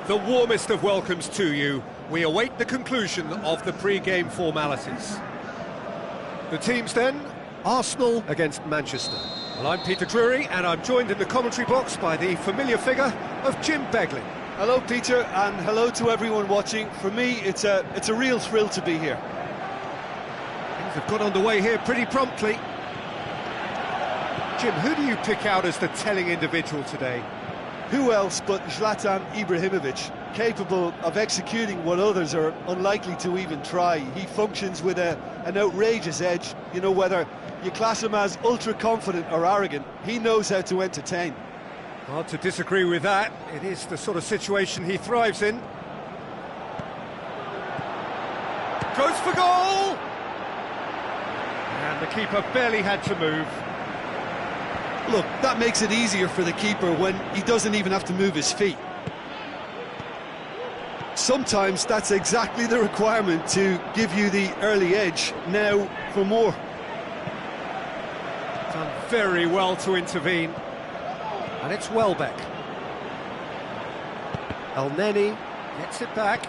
The warmest of welcomes to you. We await the conclusion of the pre-game formalities. The teams then, Arsenal against Manchester. Well, I'm Peter Drury, and I'm joined in the commentary box by the familiar figure of Jim Begley. Hello, Peter, and hello to everyone watching. For me, it's a real thrill to be here. Things have got underway here pretty promptly. Jim, who do you pick out as the telling individual today? Who else but Zlatan Ibrahimovic, capable of executing what others are unlikely to even try. He functions with an outrageous edge. You know, whether you class him as ultra-confident or arrogant, he knows how to entertain. Hard to disagree with that. It is the sort of situation he thrives in. Goes for goal! And the keeper barely had to move. Look, that makes it easier for the keeper when he doesn't even have to move his feet. Sometimes that's exactly the requirement to give you the early edge. Now for more. Done very well to intervene. And it's Welbeck. El Neni gets it back.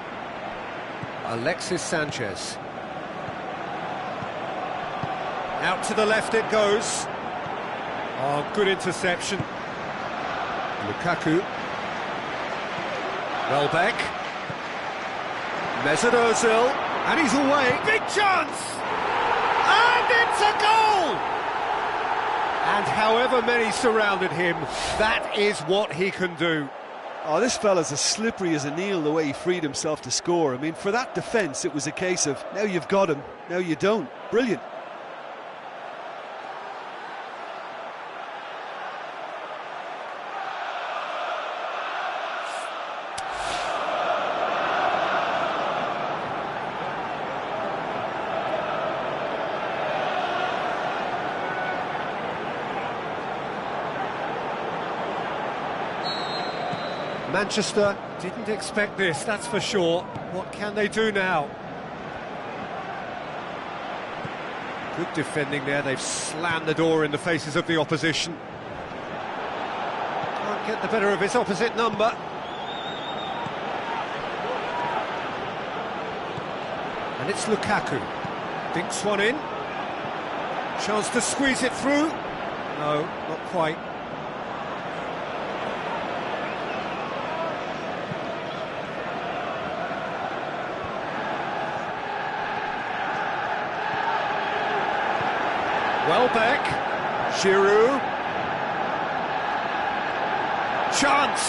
Alexis Sanchez. Out to the left it goes. Oh, good interception. Lukaku. Welbeck. Mesut Ozil. And he's away. Big chance! And it's a goal! And however many surrounded him, that is what he can do. Oh, this fella's as slippery as an eel, the way he freed himself to score. I mean, for that defence, it was a case of, now you've got him, now you don't. Brilliant. Manchester didn't expect this, that's for sure. What can they do now? Good defending there, they've slammed the door in the faces of the opposition. Can't get the better of his opposite number. And it's Lukaku. Dinks one in. Chance to squeeze it through. No, not quite. Welbeck, Giroud, chance,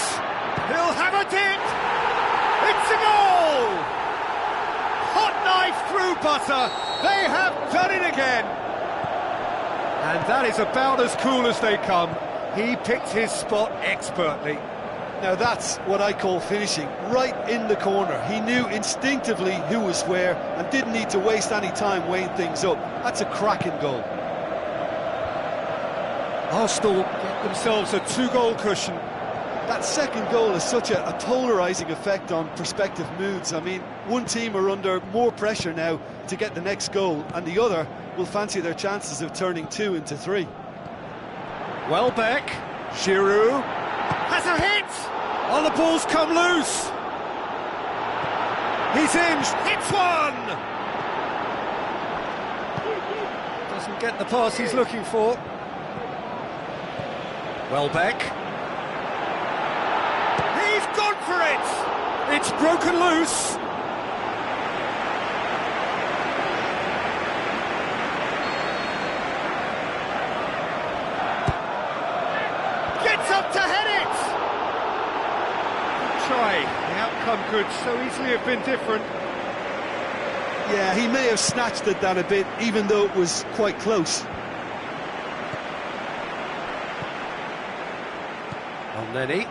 he'll have it in, it's a goal! Hot knife through butter, they have done it again! And that is about as cool as they come. He picked his spot expertly. Now that's what I call finishing, right in the corner. He knew instinctively who was where and didn't need to waste any time weighing things up. That's a cracking goal. Arsenal get themselves a 2-goal cushion. That second goal has such a polarising effect on prospective moods. I mean, one team are under more pressure now to get the next goal, and the other will fancy their chances of turning 2 into 3. Welbeck, Giroud, has a hit! Oh, the ball's come loose! He's in, hits one! Doesn't get the pass he's looking for. Welbeck. He's gone for it! It's broken loose! Gets up to head it! Good try. The outcome could so easily have been different. Yeah, he may have snatched at that a bit, even though it was quite close. Lenny.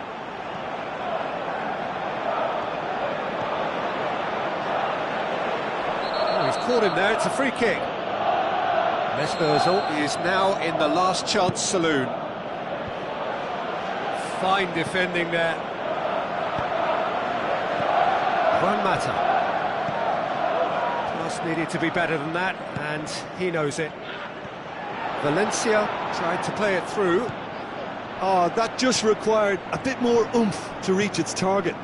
Oh, he's caught him there, it's a free kick. Mesut Ozil is now in the last chance saloon. Fine defending there. Juan Mata. Pass needed to be better than that, and he knows it. Valencia tried to play it through. Oh, that just required a bit more oomph to reach its target.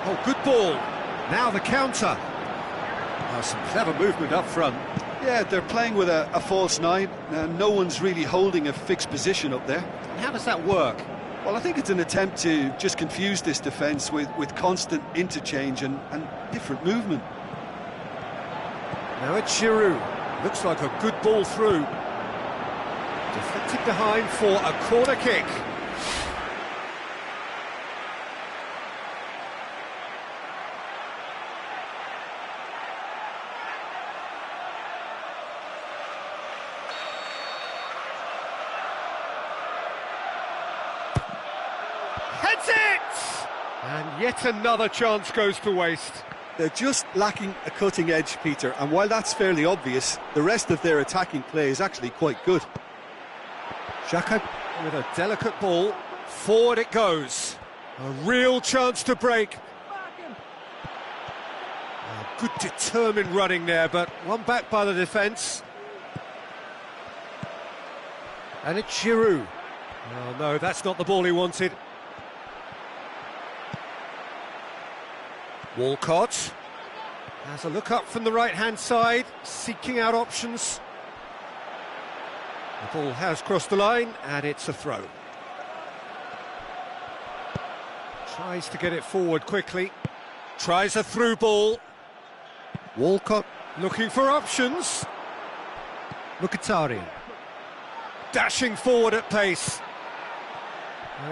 Oh, good ball. Now the counter. Oh, some clever movement up front. Yeah, they're playing with a false nine, and no one's really holding a fixed position up there. How does that work? Well, I think it's an attempt to just confuse this defence with constant interchange and different movement. Now it's Giroud. Looks like a good ball through. Deflected behind for a corner kick. Heads it! And yet another chance goes to waste. They're just lacking a cutting edge, Peter, and while that's fairly obvious, the rest of their attacking play is actually quite good. Xhaka with a delicate ball, forward it goes. A real chance to break. Good determined running there, but one back by the defence. And it's Giroud. Oh no, that's not the ball he wanted. Walcott has a look up from the right-hand side, seeking out options. The ball has crossed the line, and it's a throw. Tries to get it forward quickly. Tries a through ball. Walcott looking for options. Mkhitaryan dashing forward at pace.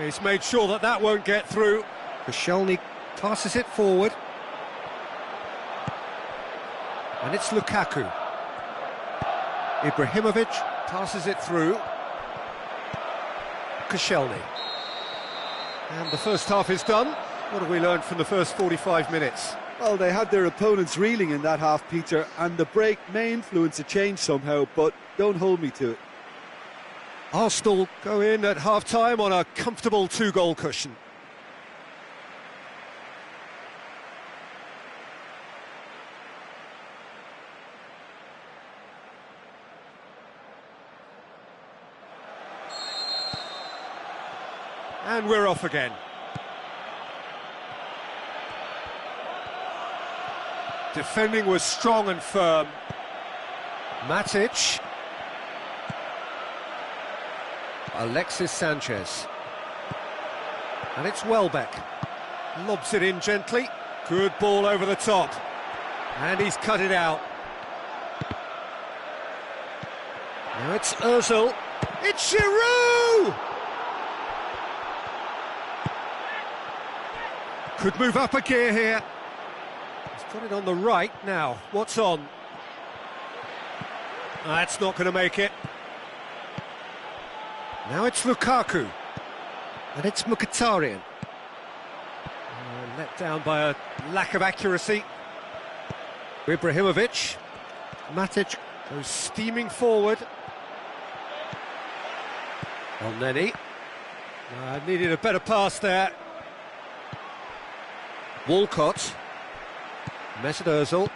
He's made sure that that won't get through. Koscielny passes it forward. And it's Lukaku. Ibrahimovic passes it through. Koscielny. And the first half is done. What have we learned from the first 45 minutes? Well, they had their opponents reeling in that half, Peter, and the break may influence a change somehow, but don't hold me to it. Arsenal go in at half-time on a comfortable two-goal cushion. And we're off again. Defending was strong and firm. Matic. Alexis Sanchez. And it's Welbeck. Lobs it in gently. Good ball over the top. And he's cut it out. Now it's Ozil. It's Giroud! Could move up a gear here. He's got it on the right now. What's on? That's not going to make it. Now it's Lukaku. And it's Mkhitaryan. Let down by a lack of accuracy. Ibrahimovic. Matic goes steaming forward. Elneny. Needed a better pass there. Walcott. Mesut Ozil.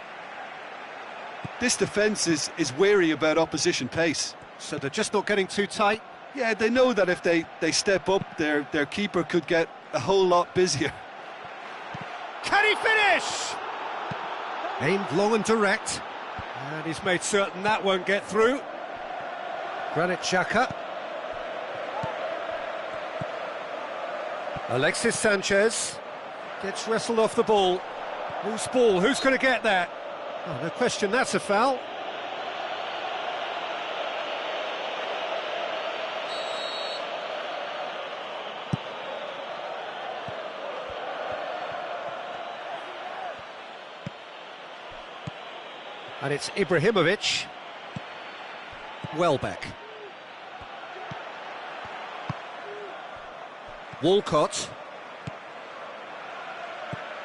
This defence is wary about opposition pace. So they're just not getting too tight? Yeah, they know that if they step up, their keeper could get a whole lot busier. Can he finish? Aimed long and direct. And he's made certain that won't get through. Granit Xhaka. Alexis Sanchez. Gets wrestled off the ball. Whose ball? Who's going to get that? Oh, no question, that's a foul. And it's Ibrahimovic. Welbeck. Walcott.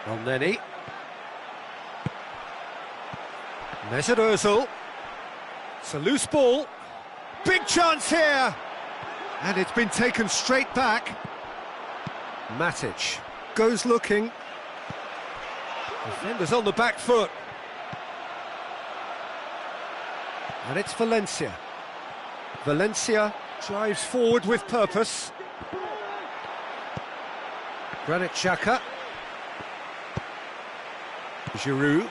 Elneny. Mesut Ozil. It's a loose ball. Big chance here. And it's been taken straight back. Matic goes looking. Defenders on the back foot. And it's Valencia. Valencia drives forward with purpose. Granit Xhaka. Giroud.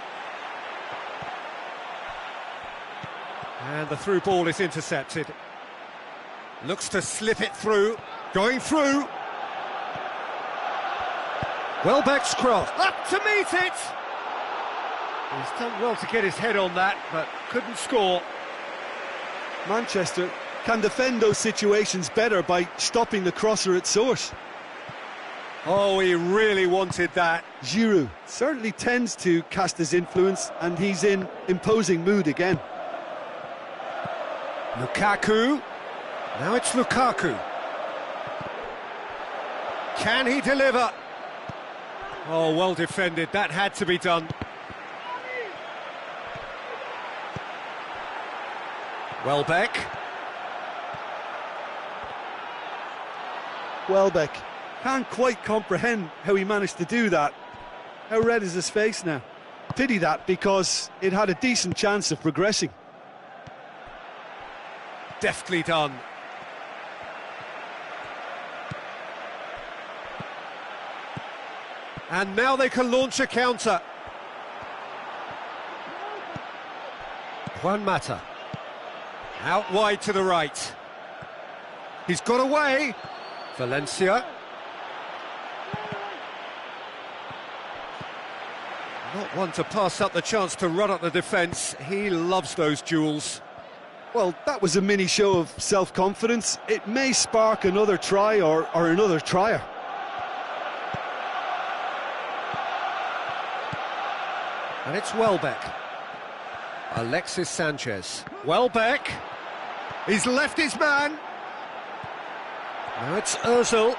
And the through ball is intercepted. Looks to slip it through. Going through. Welbeck's cross. Up to meet it! He's done well to get his head on that, but couldn't score. Manchester can defend those situations better by stopping the crosser at source. Oh, he really wanted that. Giroud certainly tends to cast his influence, and he's in imposing mood again. Lukaku. Now it's Lukaku. Can he deliver? Oh, well defended. That had to be done. Welbeck. Welbeck can't quite comprehend how he managed to do that. How red is his face now? Pity that, because it had a decent chance of progressing. Deftly done. And now they can launch a counter. Juan Mata. Out wide to the right. He's got away. Valencia. Not one to pass up the chance to run up the defence. He loves those duels. Well, that was a mini show of self-confidence. It may spark another try or another trier. And it's Welbeck. Alexis Sanchez. Welbeck. He's left his man. Now it's Ozil.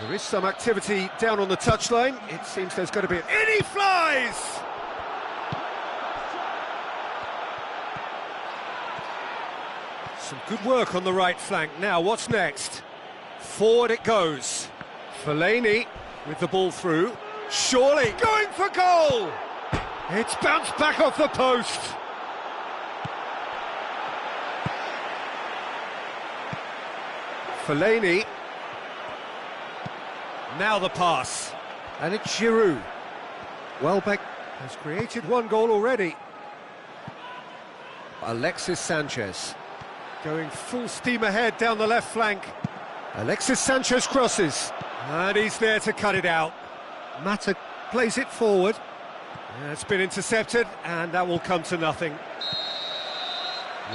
There is some activity down on the touchline. It seems there's going to be... In he flies! Some good work on the right flank. Now, what's next? Forward it goes. Fellaini with the ball through. Surely going for goal! It's bounced back off the post. Fellaini. Now the pass, and it's Giroud. Welbeck has created one goal already. Alexis Sanchez going full steam ahead down the left flank. Alexis Sanchez crosses, and he's there to cut it out. Mata plays it forward. It's been intercepted, and that will come to nothing.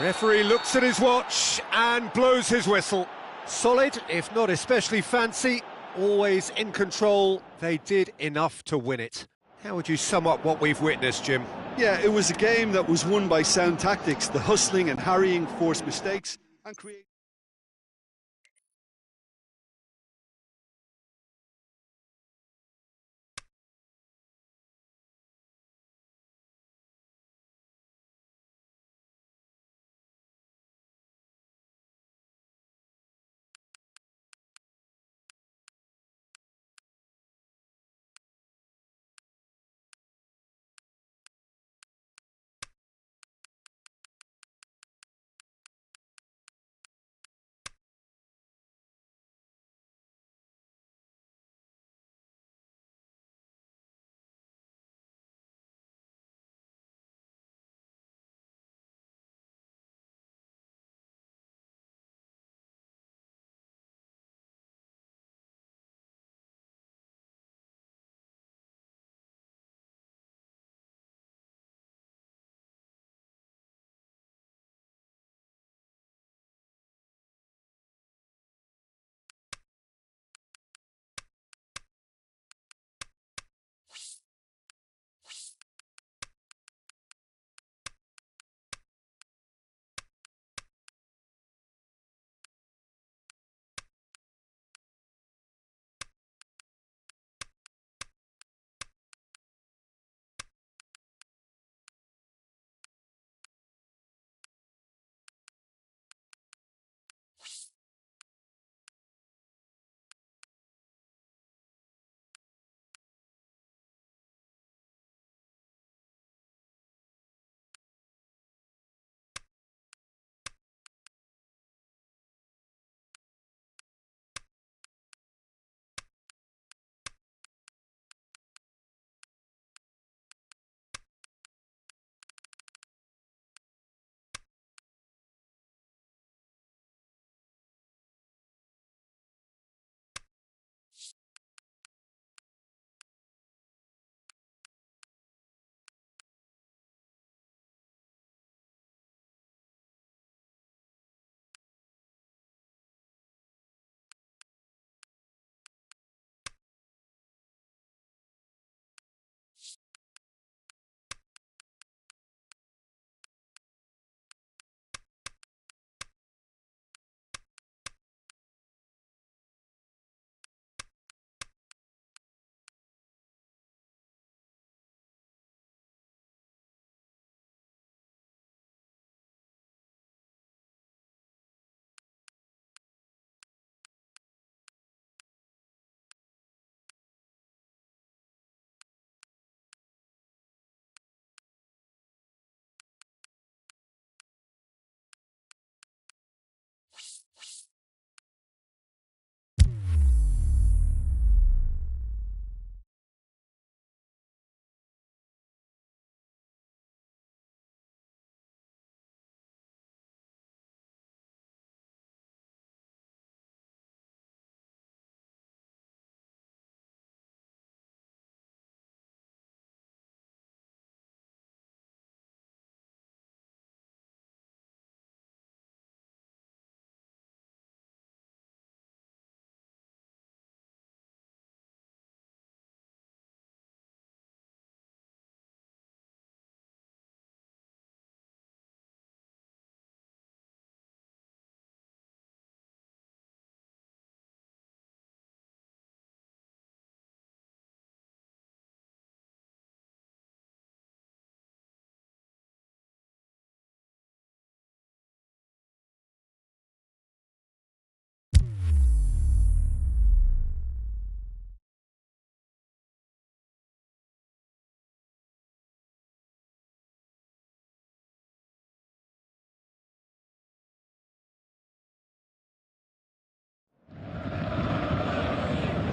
Referee looks at his watch and blows his whistle. Solid, if not especially fancy. Always in control, they did enough to win it. How would you sum up what we've witnessed, Jim? Yeah, it was a game that was won by sound tactics. The hustling and harrying forced mistakes and create.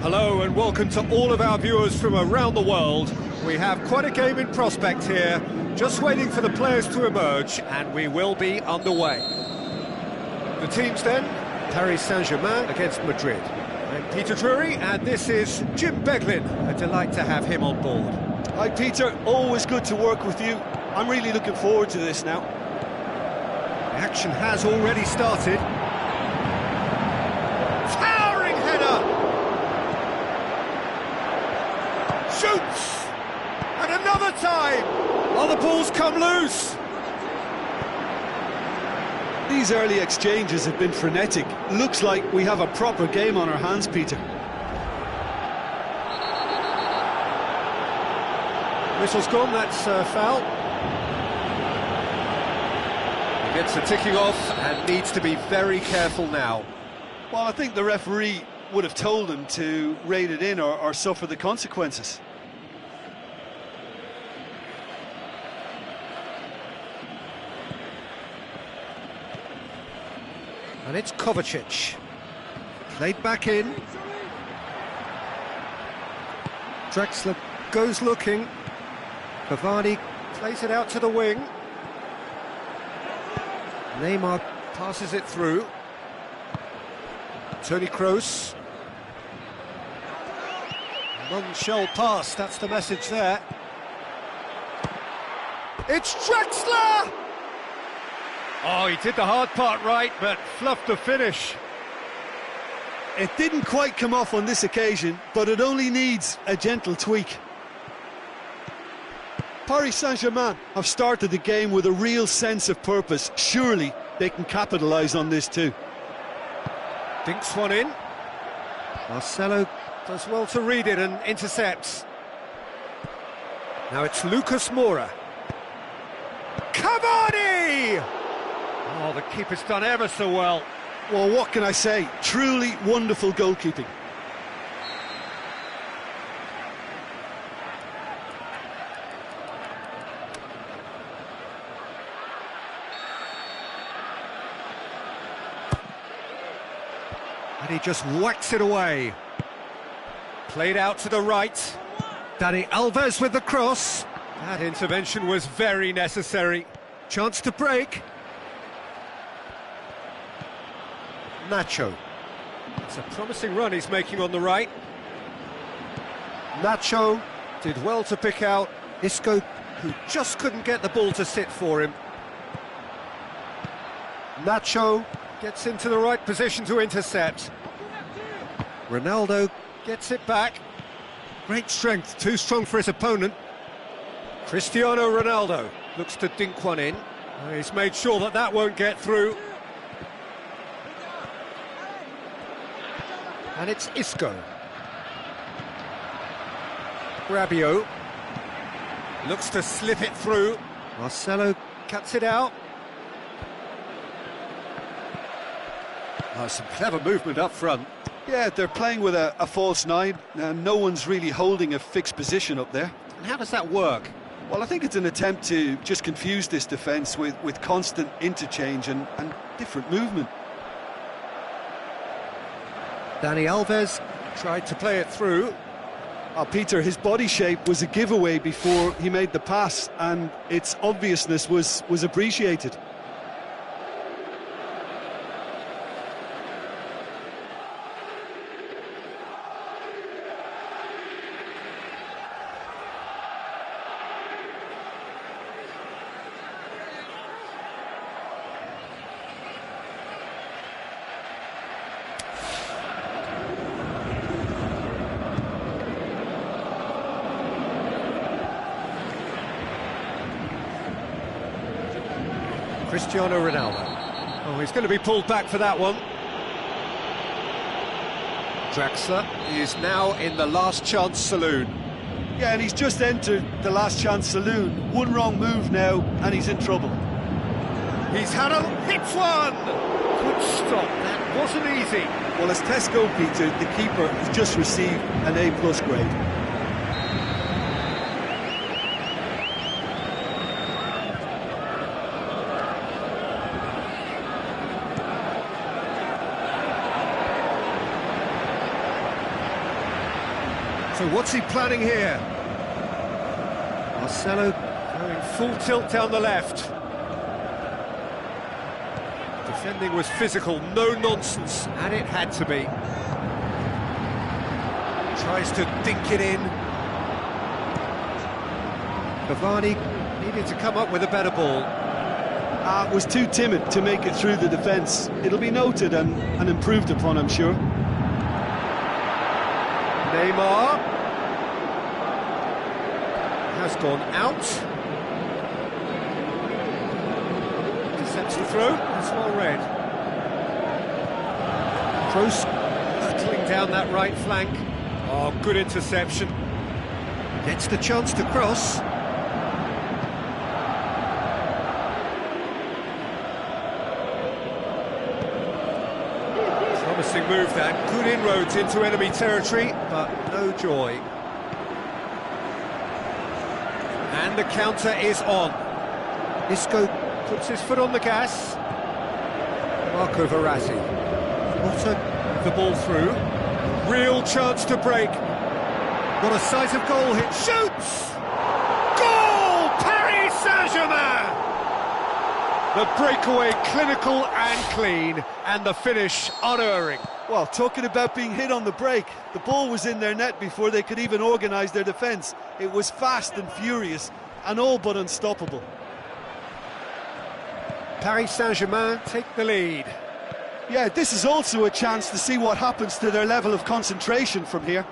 Hello and welcome to all of our viewers from around the world. We have quite a game in prospect here, just waiting for the players to emerge, and we will be underway. The teams then, Paris Saint-Germain against Madrid. I'm Peter Drury, and this is Jim Beglin. A delight to have him on board. Hi Peter, always good to work with you. I'm really looking forward to this now. The action has already started. Towering header! Shoots! And another time! Oh, the ball's come loose! These early exchanges have been frenetic. Looks like we have a proper game on our hands, Peter. Whistle's gone, that's foul. He gets the ticking off and needs to be very careful now. Well, I think the referee would have told him to rate it in or suffer the consequences. And it's Kovacic. Played back in. Draxler goes looking. Cavani plays it out to the wing. Neymar passes it through. Toni Kroos. None shall pass, that's the message there. It's Draxler! Oh, he did the hard part right, but fluffed the finish. It didn't quite come off on this occasion, but it only needs a gentle tweak. Paris Saint-Germain have started the game with a real sense of purpose. Surely they can capitalise on this too. Dinks one in. Marcelo does well to read it and intercepts. Now it's Lucas Moura. Cavani! Oh, the keeper's done ever so well. Well, what can I say? Truly wonderful goalkeeping. And he just whacks it away. Played out to the right. Dani Alves with the cross. That intervention was very necessary. Chance to break. Nacho. It's a promising run he's making on the right. Nacho did well to pick out Isco, who just couldn't get the ball to sit for him. Nacho gets into the right position to intercept. Ronaldo gets it back. Great strength, too strong for his opponent. Cristiano Ronaldo looks to dink one in. He's made sure that that won't get through. And it's Isco. Rabiot looks to slip it through. Marcelo cuts it out. Oh, some clever movement up front. Yeah, they're playing with a false nine, and no one's really holding a fixed position up there. And how does that work? Well, I think it's an attempt to just confuse this defence with constant interchange and different movement. Dani Alves tried to play it through. Oh, Peter, his body shape was a giveaway before he made the pass, and its obviousness was appreciated. Cristiano Ronaldo. Oh, he's going to be pulled back for that one. Draxler is now in the last chance saloon. Yeah, and he's just entered the last chance saloon. One wrong move now, and he's in trouble. He's had a hit one! Good stop, that wasn't easy. Well, as Tesco, Peter, the keeper has just received an A+ grade. So what's he planning here? Marcelo going full tilt down the left. Defending was physical, no nonsense, and it had to be. Tries to dink it in. Cavani needed to come up with a better ball. Was too timid to make it through the defence. It'll be noted and improved upon, I'm sure. Neymar has gone out. Intercepts the throw. It's well read. Kroos hurtling down that right flank. Oh, good interception. Gets the chance to cross. Promising move that. Good inroads into enemy territory, but no joy. And the counter is on. Isco puts his foot on the gas. Marco Verratti. Motta the ball through. Real chance to break. What a sight of goal hit. Shoots! Goal! Paris Saint-Germain! The breakaway clinical and clean, and the finish unerring. Well, talking about being hit on the break, the ball was in their net before they could even organise their defence. It was fast and furious, and all but unstoppable. Paris Saint-Germain take the lead. Yeah, this is also a chance to see what happens to their level of concentration from here.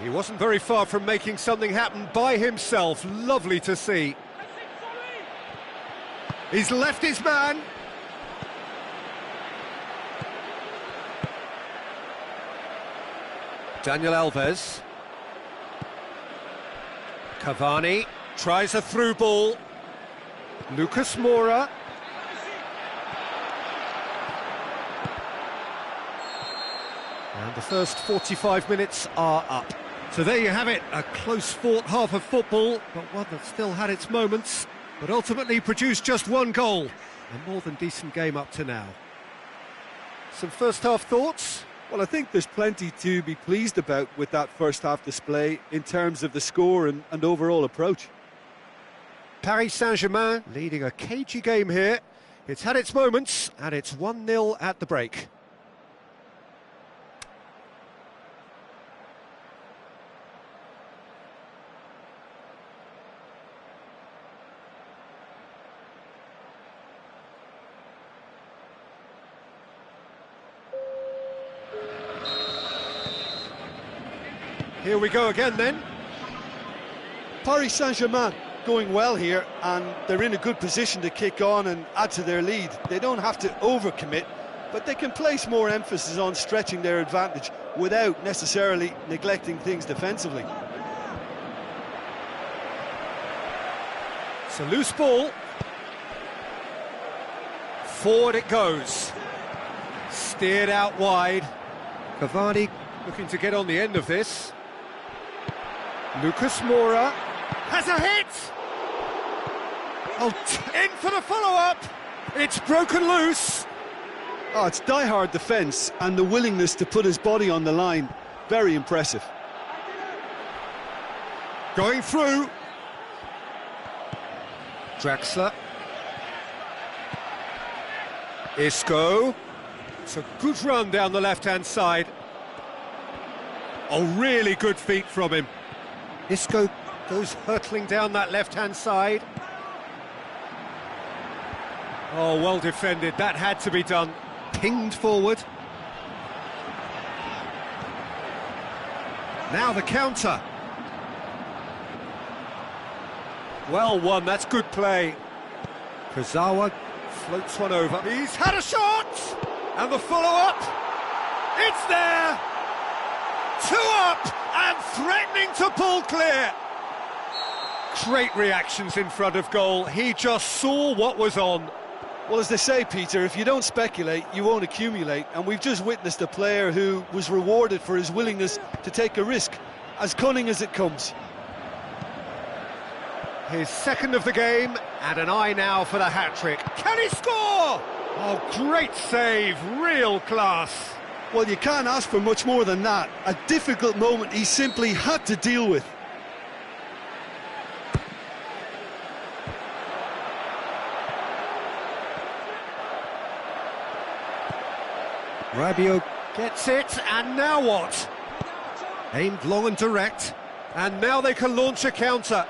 He wasn't very far from making something happen by himself. Lovely to see. He's left his man. Daniel Alves. Cavani tries a through ball. Lucas Moura. And the first 45 minutes are up. So there you have it, a close-fought half of football, but one that still had its moments, but ultimately produced just one goal. A more than decent game up to now. Some first-half thoughts? Well, I think there's plenty to be pleased about with that first-half display in terms of the score and overall approach. Paris Saint-Germain leading a cagey game here. It's had its moments, and it's 1-0 at the break. Here we go again then. Paris Saint-Germain going well here, and they're in a good position to kick on and add to their lead. They don't have to overcommit, but they can place more emphasis on stretching their advantage without necessarily neglecting things defensively. It's a loose ball. Forward it goes. Steered out wide. Cavani looking to get on the end of this. Lucas Moura has a hit! Oh, in for the follow-up! It's broken loose! Oh, it's die-hard defence and the willingness to put his body on the line. Very impressive. Going through. Draxler. Isco. It's a good run down the left-hand side. Oh, really good feet from him. Isco goes hurtling down that left-hand side. Oh, well defended. That had to be done. Pinged forward. Now the counter. Well won, that's good play. Kurzawa floats one over. He's had a shot! And the follow-up. It's there! 2 up and threatening to pull clear. Great reactions in front of goal. He just saw what was on. Well, as they say, Peter, if you don't speculate, you won't accumulate. And we've just witnessed a player who was rewarded for his willingness to take a risk, as cunning as it comes. His second of the game, and an eye now for the hat-trick. Can he score? Oh, great save, real class. Well, you can't ask for much more than that. A difficult moment he simply had to deal with. Rabiot gets it, and now what? Aimed long and direct, and now they can launch a counter.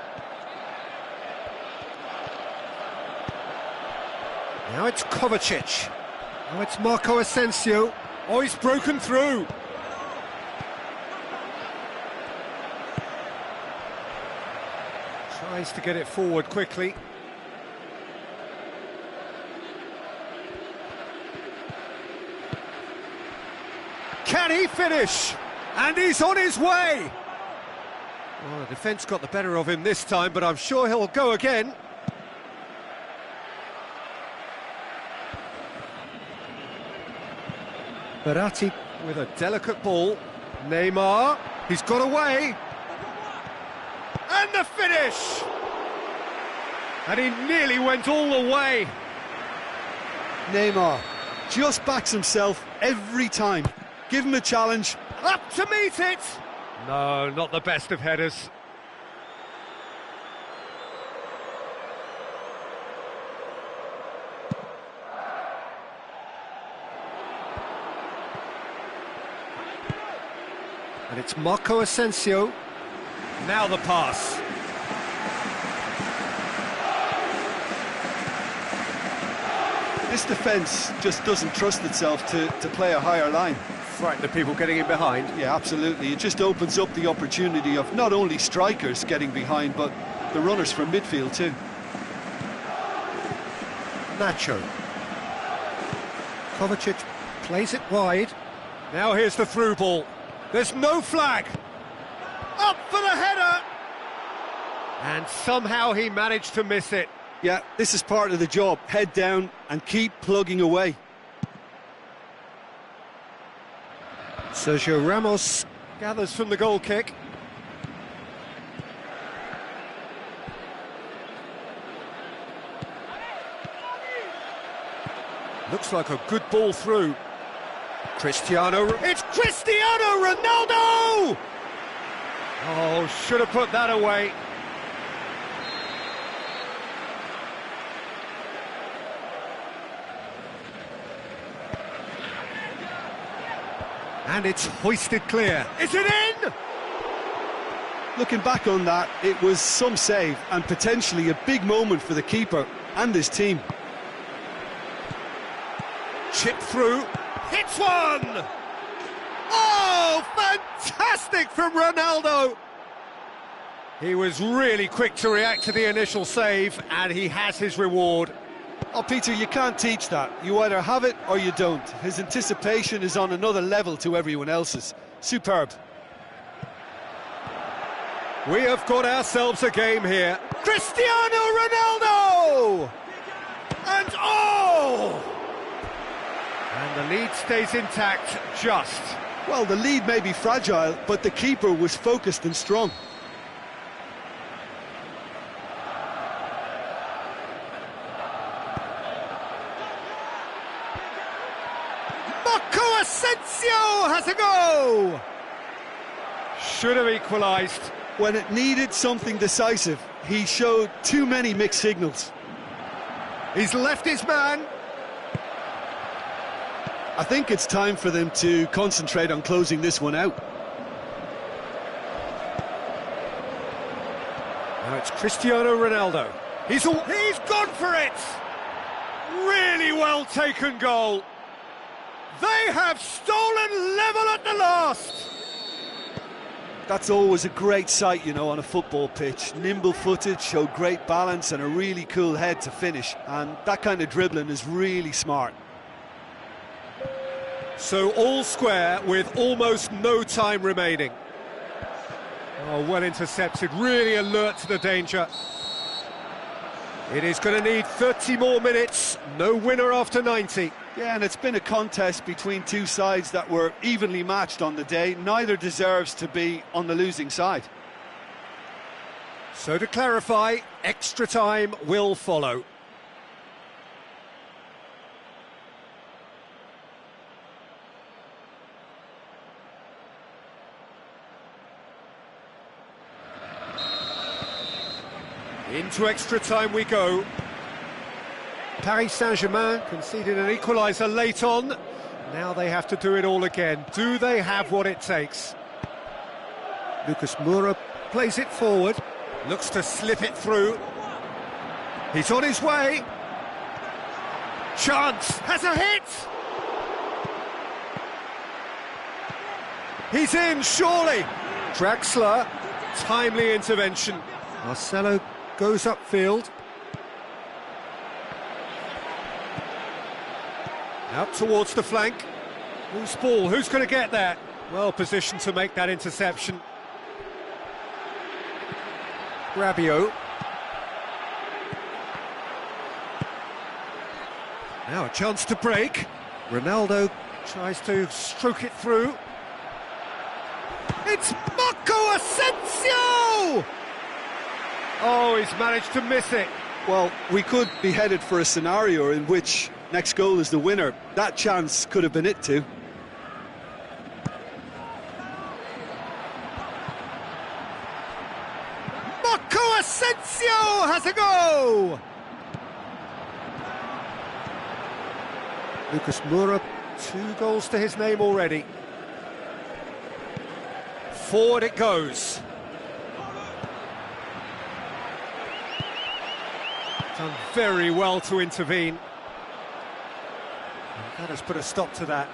Now it's Kovacic. Now it's Marco Asensio. Oh, he's broken through. Tries to get it forward quickly. Can he finish? And he's on his way! Well, the defence got the better of him this time, but I'm sure he'll go again. Verratti with a delicate ball. Neymar, he's got away. And the finish! And he nearly went all the way. Neymar just backs himself every time. Give him a challenge. Up to meet it! No, not the best of headers. And it's Marco Asensio. Now the pass. This defence just doesn't trust itself to play a higher line. Frighten the people getting in behind. Yeah, absolutely. It just opens up the opportunity of not only strikers getting behind, but the runners from midfield too. Nacho. Kovacic plays it wide. Now here's the through ball. There's no flag. Up for the header! And somehow he managed to miss it. Yeah, this is part of the job. Head down and keep plugging away. Sergio Ramos gathers from the goal kick. Looks like a good ball through. It's Cristiano Ronaldo! Oh, should have put that away. And it's hoisted clear. Is it in? Looking back on that, it was some save and potentially a big moment for the keeper and his team. Chip through. Hits one! Oh, fantastic from Ronaldo! He was really quick to react to the initial save, and he has his reward. Oh, Peter, you can't teach that. You either have it or you don't. His anticipation is on another level to everyone else's. Superb. We have got ourselves a game here. Cristiano Ronaldo! And oh! And the lead stays intact, just. Well, the lead may be fragile, but the keeper was focused and strong. Marco Asensio has a go! Should have equalised. When it needed something decisive, he showed too many mixed signals. He's left his man. I think it's time for them to concentrate on closing this one out. Now it's Cristiano Ronaldo. He's gone for it! Really well taken goal. They have stolen level at the last. That's always a great sight, you know, on a football pitch. Nimble-footed, showed great balance and a really cool head to finish. And that kind of dribbling is really smart. So all square with almost no time remaining. Oh, well intercepted, really alert to the danger. It is going to need 30 more minutes, no winner after 90. Yeah, and it's been a contest between two sides that were evenly matched on the day. Neither deserves to be on the losing side. So to clarify, extra time will follow. Into extra time we go. Paris Saint-Germain conceded an equaliser late on. Now they have to do it all again. Do they have what it takes? Lucas Moura plays it forward. Looks to slip it through. He's on his way. Chance, has a hit! He's in, surely! Draxler, timely intervention. Marcelo goes upfield. Out towards the flank. Loose ball, who's going to get there? Well positioned to make that interception. Rabiot. Now a chance to break. Ronaldo tries to stroke it through. It's Marco Asensio! Oh, he's managed to miss it. Well, we could be headed for a scenario in which next goal is the winner. That chance could have been it too. Marco Asensio has a go! Lucas Moura, 2 goals to his name already. Forward it goes. Done very well to intervene. And that has put a stop to that.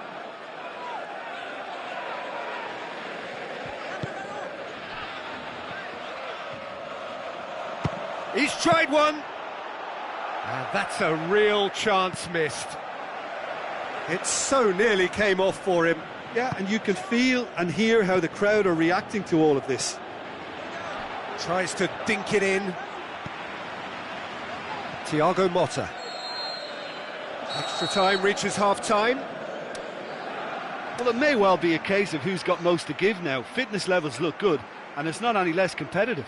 He's tried one. And that's a real chance missed. It so nearly came off for him. Yeah, and you can feel and hear how the crowd are reacting to all of this. Tries to dink it in. Thiago Motta. Extra time reaches half-time. Well, it may well be a case of who's got most to give now. Fitness levels look good, and it's not any less competitive.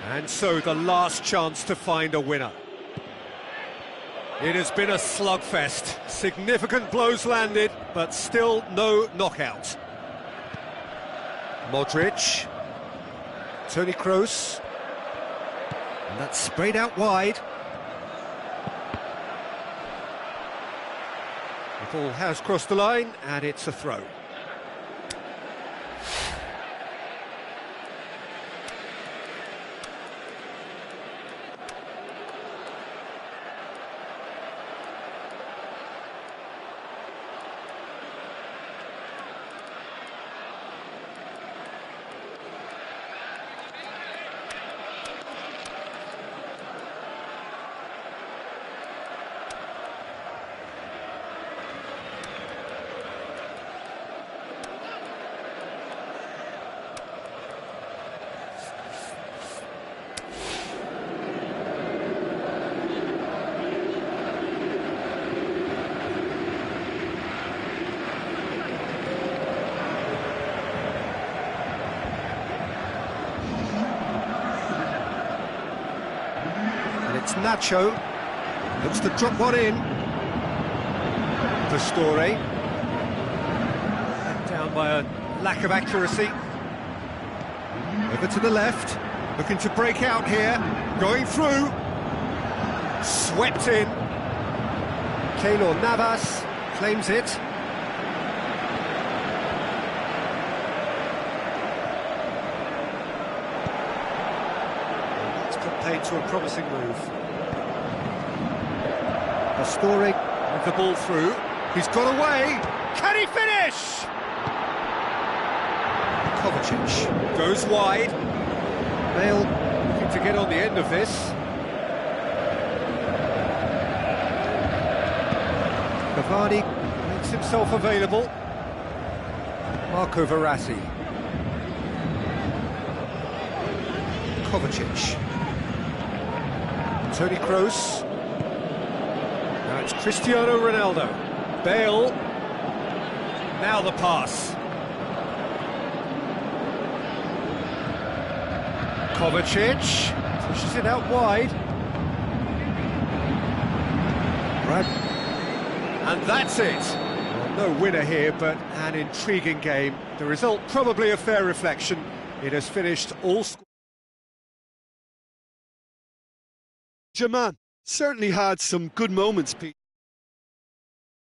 And so the last chance to find a winner. It has been a slugfest. Significant blows landed, but still no knockout. Modric. Toni Kroos. And that's sprayed out wide. The ball has crossed the line, and it's a throw. It's Nacho, looks to drop one in. Pastore, let down by a lack of accuracy. Over to the left, looking to break out here, going through. Swept in. Keylor Navas claims it. Paid to a promising move. Pastore with the ball through. He's got away. Can he finish? Kovacic goes wide. Bale looking to get on the end of this. Cavani makes himself available. Marco Verratti. Kovacic. Toni Kroos. Now it's Cristiano Ronaldo. Bale. Now the pass. Kovacic pushes it out wide. And that's it. Well, no winner here, but an intriguing game. The result probably a fair reflection. It has finished all... Jaman certainly had some good moments, Pete.